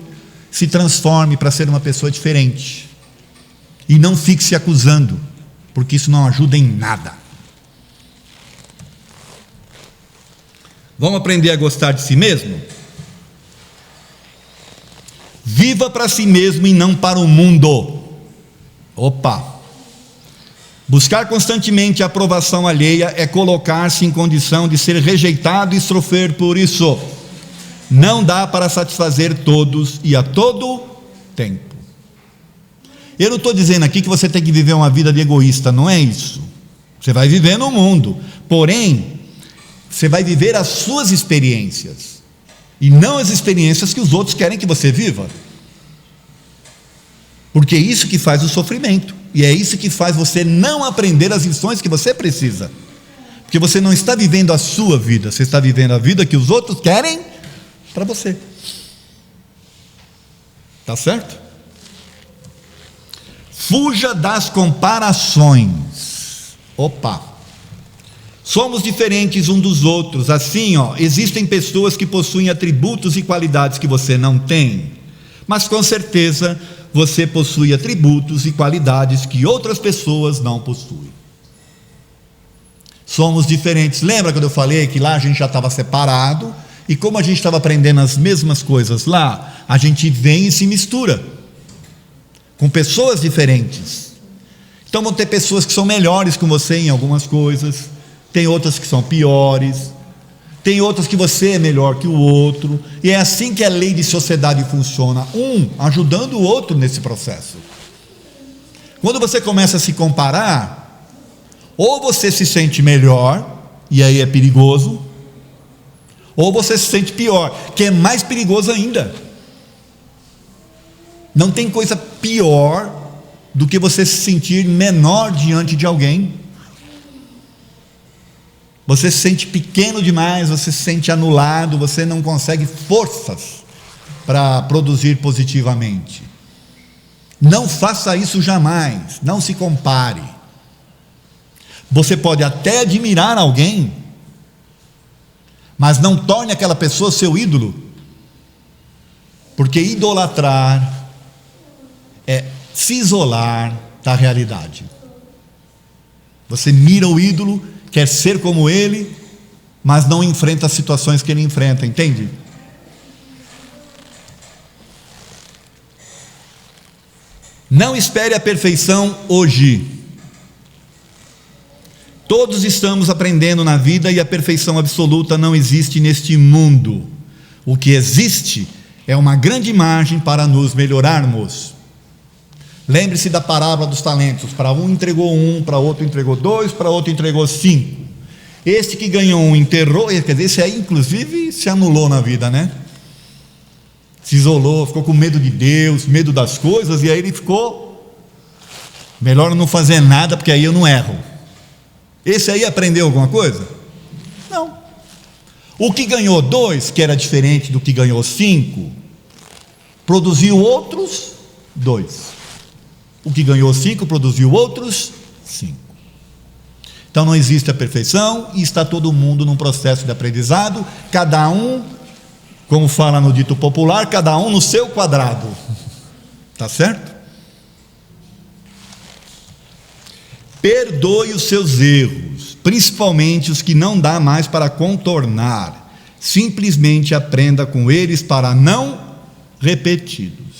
se transforme para ser uma pessoa diferente, e não fique se acusando, porque isso não ajuda em nada. Vamos aprender a gostar de si mesmo? Viva para si mesmo e não para o mundo. Opa! Buscar constantemente a aprovação alheia é colocar-se em condição de ser rejeitado e sofrer por isso. Não dá para satisfazer todos e a todo tempo. Eu não estou dizendo aqui que você tem que viver uma vida de egoísta, não é isso. Você vai viver no mundo, porém, você vai viver as suas experiências, e não as experiências que os outros querem que você viva. Porque é isso que faz o sofrimento, e é isso que faz você não aprender as lições que você precisa. Porque você não está vivendo a sua vida, você está vivendo a vida que os outros querem para você. Tá certo? Fuja das comparações. Opa! Somos diferentes uns dos outros, assim, existem pessoas que possuem atributos e qualidades que você não tem, mas com certeza você possui atributos e qualidades que outras pessoas não possuem. Somos diferentes. Lembra quando eu falei que lá a gente já estava separado? E como a gente estava aprendendo as mesmas coisas lá, a gente vem e se mistura com pessoas diferentes. Então vão ter pessoas que são melhores que você em algumas coisas, tem outras que são piores, tem outras que você é melhor que o outro, e é assim que a lei de sociedade funciona, um ajudando o outro nesse processo. Quando você começa a se comparar, ou você se sente melhor, e aí é perigoso, ou você se sente pior, que é mais perigoso ainda. Não tem coisa pior do que você se sentir menor diante de alguém. Você se sente pequeno demais, você se sente anulado, você não consegue forças para produzir positivamente. Não faça isso jamais, não se compare. Você pode até admirar alguém, mas não torne aquela pessoa seu ídolo, porque idolatrar é se isolar da realidade. Você mira o ídolo, quer ser como ele, mas não enfrenta as situações que ele enfrenta, entende? Não espere a perfeição hoje. Todos estamos aprendendo na vida e a perfeição absoluta não existe neste mundo. O que existe é uma grande margem para nos melhorarmos. Lembre-se da parábola dos talentos. Para um entregou 1, para outro entregou 2, para outro entregou 5. Este que ganhou 1 enterrou, quer dizer, esse aí inclusive se anulou na vida, né? Se isolou, ficou com medo de Deus, medo das coisas, e aí ele ficou, melhor não fazer nada, porque aí eu não erro. Esse aí aprendeu alguma coisa? Não. O que ganhou 2, que era diferente do que ganhou 5, produziu outros 2. O que ganhou 5 produziu outros 5. Então não existe a perfeição e está todo mundo num processo de aprendizado, cada um, como fala no dito popular, cada um no seu quadrado. Tá certo? Perdoe os seus erros, principalmente os que não dá mais para contornar. Simplesmente aprenda com eles para não repeti-los.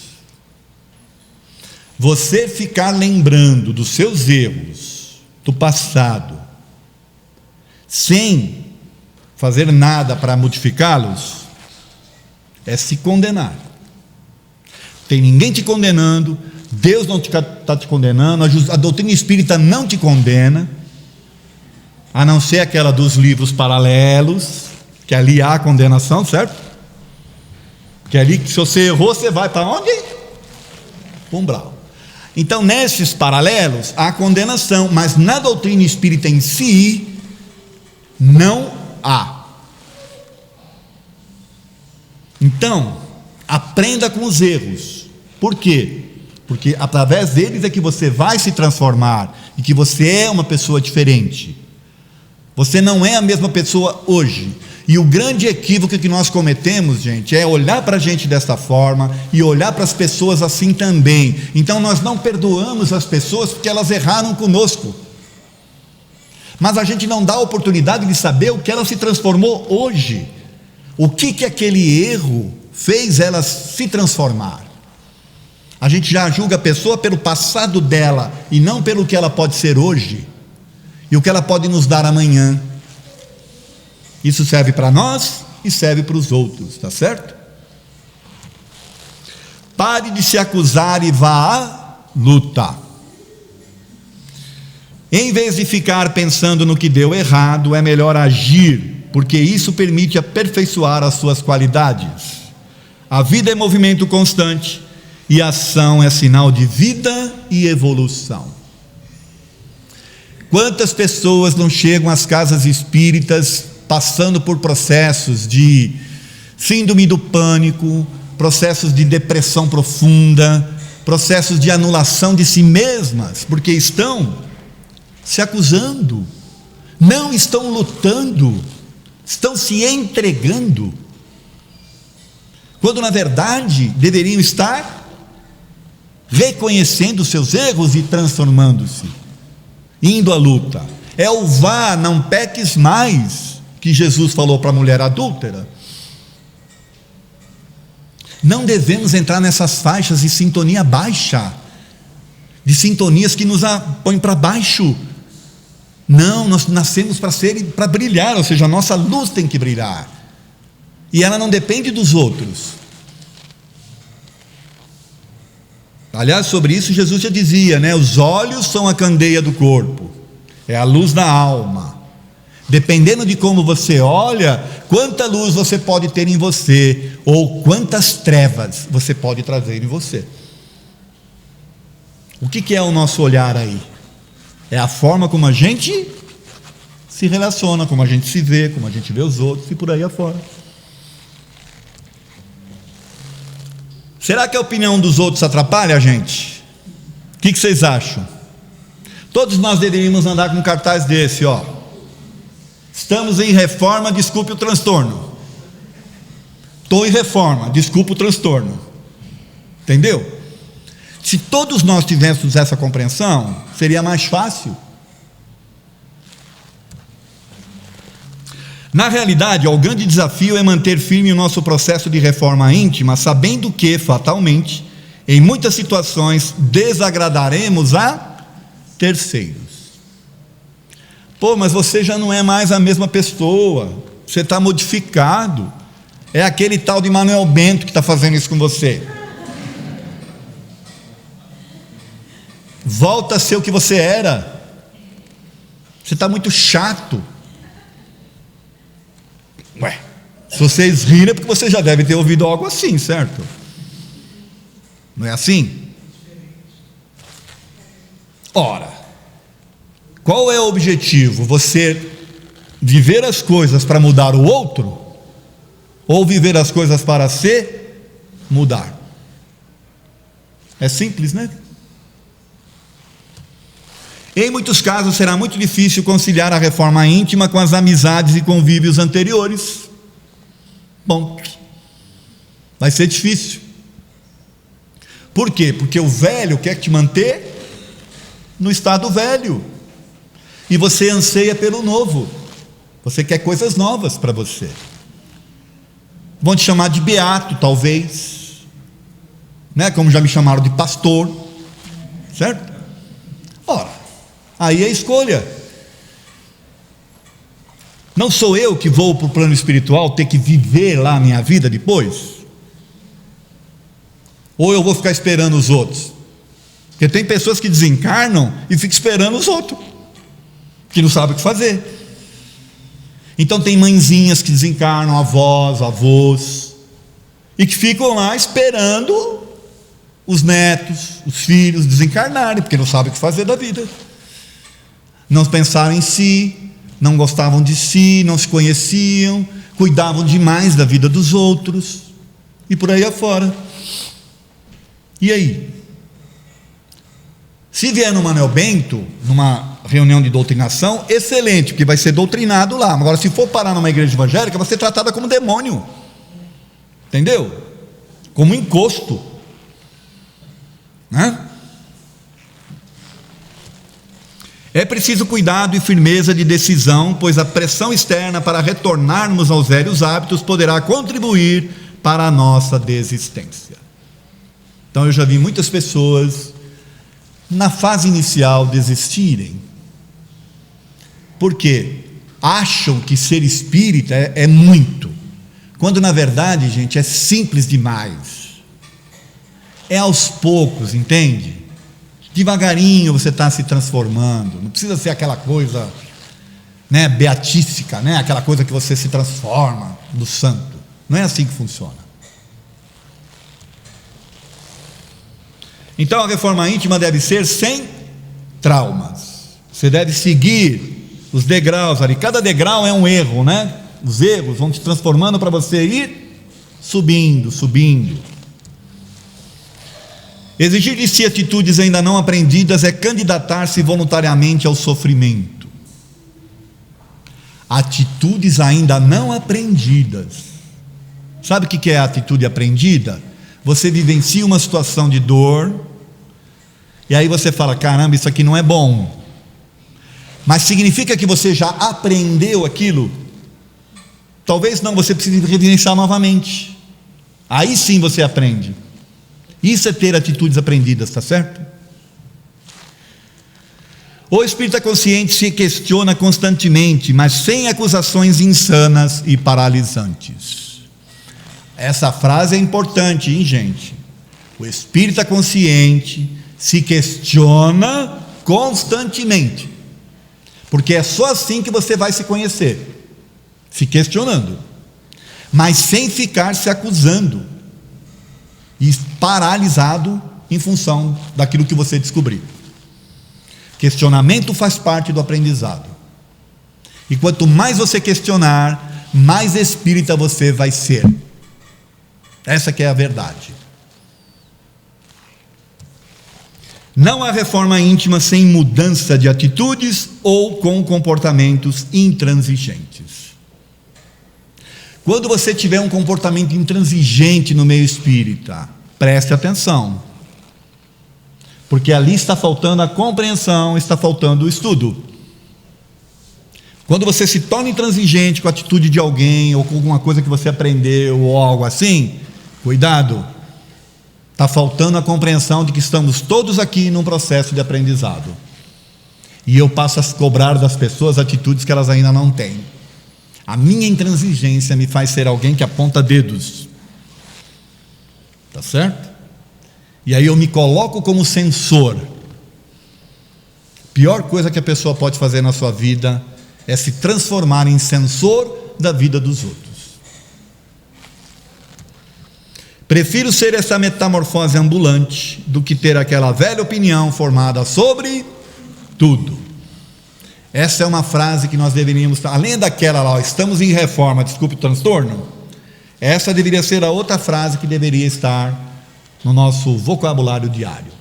Você ficar lembrando dos seus erros do passado, sem fazer nada para modificá-los, é se condenar. Tem ninguém te condenando, Deus não está te condenando, a doutrina espírita não te condena, a não ser aquela dos livros paralelos, que ali há condenação, certo? Que ali, se você errou, você vai para onde? Umbral. Então, nesses paralelos, há condenação, mas na doutrina espírita em si, não há. Então, aprenda com os erros. Por quê? Porque através deles é que você vai se transformar, e que você é uma pessoa diferente. Você não é a mesma pessoa hoje. E o grande equívoco que nós cometemos, gente, é olhar para a gente dessa forma e olhar para as pessoas assim também. Então nós não perdoamos as pessoas porque elas erraram conosco, mas a gente não dá a oportunidade de saber o que ela se transformou hoje, o que aquele erro fez ela se transformar. A gente já julga a pessoa pelo passado dela e não pelo que ela pode ser hoje e o que ela pode nos dar amanhã. Isso serve para nós e serve para os outros, tá certo? Pare de se acusar e vá à luta. Em vez de ficar pensando no que deu errado, é melhor agir, porque isso permite aperfeiçoar as suas qualidades. A vida é movimento constante e a ação é sinal de vida e evolução. Quantas pessoas não chegam às casas espíritas passando por processos de síndrome do pânico, processos de depressão profunda, processos de anulação de si mesmas, porque estão se acusando, não estão lutando, estão se entregando, quando na verdade deveriam estar reconhecendo seus erros e transformando-se, indo à luta. É o vá, não peques mais, que Jesus falou para a mulher adúltera. Não devemos entrar nessas faixas de sintonia baixa, de sintonias que nos põem para baixo. Não, nós nascemos para brilhar, ou seja, a nossa luz tem que brilhar, e ela não depende dos outros. Aliás, sobre isso Jesus já dizia, né? Os olhos são a candeia do corpo, é a luz da alma. Dependendo de como você olha, quanta luz você pode ter em você, ou quantas trevas você pode trazer em você. O que é o nosso olhar aí? É a forma como a gente se relaciona, como a gente se vê, como a gente vê os outros e por aí afora. Será que a opinião dos outros atrapalha a gente? O que vocês acham? Todos nós deveríamos andar com um cartaz desse, ó. Estamos em reforma, desculpe o transtorno. Estou em reforma, desculpe o transtorno. Entendeu? Se todos nós tivéssemos essa compreensão, seria mais fácil. Na realidade, o grande desafio é manter firme o nosso processo de reforma íntima, sabendo que, fatalmente, em muitas situações, desagradaremos a terceiros. Pô, mas você já não é mais a mesma pessoa, você está modificado. É aquele tal de Manuel Bento que está fazendo isso com você. Volta a ser o que você era. Você está muito chato. Ué, se vocês riram é porque você já deve ter ouvido algo assim, certo? Não é assim? Ora, qual é o objetivo? Você viver as coisas para mudar o outro? Ou viver as coisas para se mudar? É simples, né? Em muitos casos será muito difícil conciliar a reforma íntima com as amizades e convívios anteriores. Bom, vai ser difícil. Por quê? Porque o velho quer te manter no estado velho, e você anseia pelo novo. Você quer coisas novas para você. Vão te chamar de beato, talvez, né? Como já me chamaram de pastor, certo? Ora, aí é a escolha. Não sou eu que vou para o plano espiritual ter que viver lá a minha vida depois? Ou eu vou ficar esperando os outros? Porque tem pessoas que desencarnam e ficam esperando os outros, que não sabem o que fazer. Então tem mãezinhas que desencarnam, avós, avós, e que ficam lá esperando os netos, os filhos desencarnarem, porque não sabem o que fazer da vida. Não pensaram em si, não gostavam de si, não se conheciam, cuidavam demais da vida dos outros, e por aí afora. E aí? Se vier no Manuel Bento, numa reunião de doutrinação, excelente, porque vai ser doutrinado lá. Agora, se for parar numa igreja evangélica, vai ser tratada como demônio. Entendeu? Como encosto. Né? É preciso cuidado e firmeza de decisão, pois a pressão externa para retornarmos aos velhos hábitos poderá contribuir para a nossa desistência. Então eu já vi muitas pessoas na fase inicial desistirem, porque acham que ser espírita é muito, quando na verdade, gente, é simples demais. É aos poucos, entende? Devagarinho você está se transformando. Não precisa ser aquela coisa, né, beatífica, né, aquela coisa que você se transforma no santo. Não é assim que funciona. Então a reforma íntima deve ser sem traumas. Você deve seguir os degraus ali. Cada degrau é um erro, né? Os erros vão te transformando para você ir subindo, subindo. Exigir de si atitudes ainda não aprendidas é candidatar-se voluntariamente ao sofrimento. Atitudes ainda não aprendidas. Sabe o que é a atitude aprendida? Você vivencia uma situação de dor, e aí você fala, caramba, isso aqui não é bom. Mas significa que você já aprendeu aquilo? Talvez não, você precise revivenciar novamente. Aí sim você aprende. Isso é ter atitudes aprendidas, está certo? O espírita consciente se questiona constantemente, mas sem acusações insanas e paralisantes. Essa frase é importante, hein, gente? O espírita consciente se questiona constantemente, porque é só assim que você vai se conhecer, se questionando, mas sem ficar se acusando e paralisado em função daquilo que você descobriu. Questionamento faz parte do aprendizado, e quanto mais você questionar, mais espírita você vai ser. Essa que é a verdade. Não há reforma íntima sem mudança de atitudes ou com comportamentos intransigentes. Quando você tiver um comportamento intransigente no meio espírita, preste atenção, porque ali está faltando a compreensão, está faltando o estudo. Quando você se torna intransigente com a atitude de alguém, ou com alguma coisa que você aprendeu, ou algo assim, cuidado, está faltando a compreensão de que estamos todos aqui num processo de aprendizado, e eu passo a cobrar das pessoas atitudes que elas ainda não têm. A minha intransigência me faz ser alguém que aponta dedos, tá certo? E aí eu me coloco como censor. Pior coisa que a pessoa pode fazer na sua vida é se transformar em censor da vida dos outros. Prefiro ser essa metamorfose ambulante do que ter aquela velha opinião formada sobre tudo. Essa é uma frase que nós deveríamos, além daquela lá, estamos em reforma, desculpe o transtorno, essa deveria ser a outra frase que deveria estar no nosso vocabulário diário.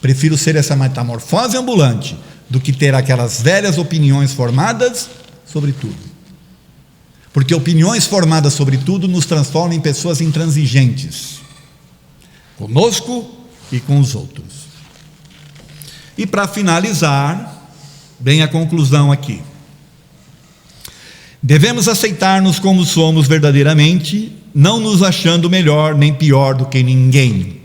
Prefiro ser essa metamorfose ambulante do que ter aquelas velhas opiniões formadas sobre tudo. Porque opiniões formadas sobre tudo nos transformam em pessoas intransigentes, conosco e com os outros. E para finalizar, vem a conclusão aqui. Devemos aceitar-nos como somos verdadeiramente, não nos achando melhor nem pior do que ninguém.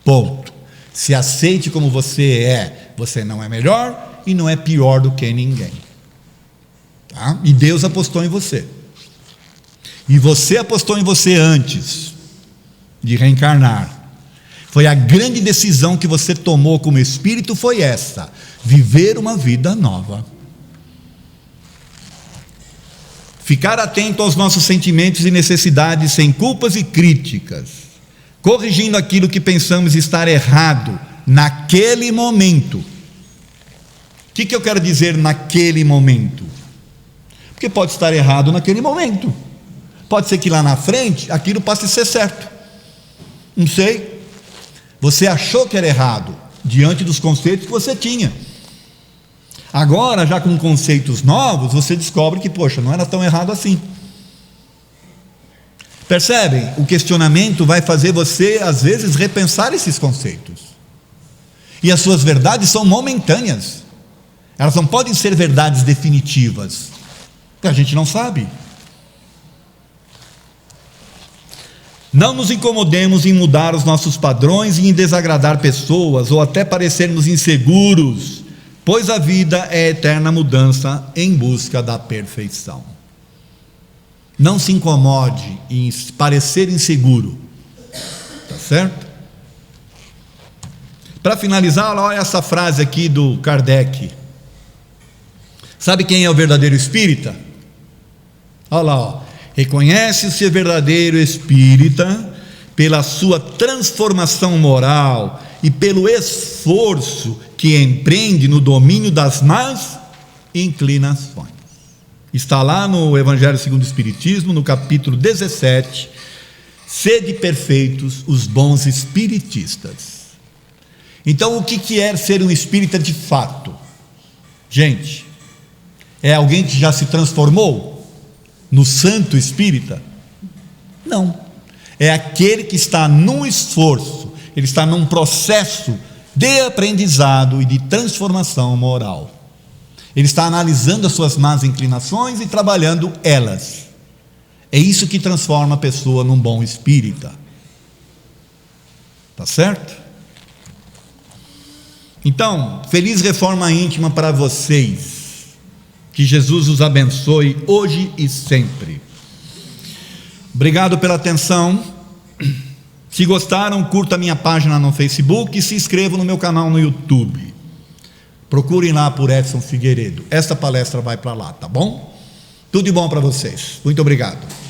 Ponto. Se aceite como você é, você não é melhor e não é pior do que ninguém. Tá? E Deus apostou em você. E você apostou em você antes de reencarnar. Foi a grande decisão que você tomou como espírito, foi essa: viver uma vida nova. Ficar atento aos nossos sentimentos e necessidades sem culpas e críticas, corrigindo aquilo que pensamos estar errado naquele momento. O que eu quero dizer naquele momento? Porque pode estar errado naquele momento, pode ser que lá na frente aquilo passe a ser certo, não sei. Você achou que era errado diante dos conceitos que você tinha. Agora, já com conceitos novos, você descobre que, poxa, não era tão errado assim. Percebem? O questionamento vai fazer você, às vezes, repensar esses conceitos. E as suas verdades são momentâneas. Elas não podem ser verdades definitivas, porque a gente não sabe. Não nos incomodemos em mudar os nossos padrões e em desagradar pessoas, ou até parecermos inseguros, pois a vida é eterna mudança em busca da perfeição. Não se incomode em parecer inseguro, tá certo? Para finalizar, olha essa frase aqui do Kardec. Sabe quem é o verdadeiro espírita? Olha lá, ó. Reconhece-se verdadeiro espírita pela sua transformação moral e pelo esforço que empreende no domínio das más inclinações. Está lá no Evangelho segundo o Espiritismo, no capítulo 17, sede perfeitos os bons espiritistas. Então, o que é ser um espírita de fato? Gente, é alguém que já se transformou no santo espírita? Não, é aquele que está num esforço, ele está num processo de aprendizado e de transformação moral. Ele está analisando as suas más inclinações e trabalhando elas. É isso que transforma a pessoa num bom espírita. Tá certo? Então, feliz reforma íntima para vocês. Que Jesus os abençoe hoje e sempre. Obrigado pela atenção. Se gostaram, curta a minha página no Facebook e se inscrevam no meu canal no YouTube. Procurem lá por Edson Figueiredo. Esta palestra vai para lá, tá bom? Tudo de bom para vocês. Muito obrigado.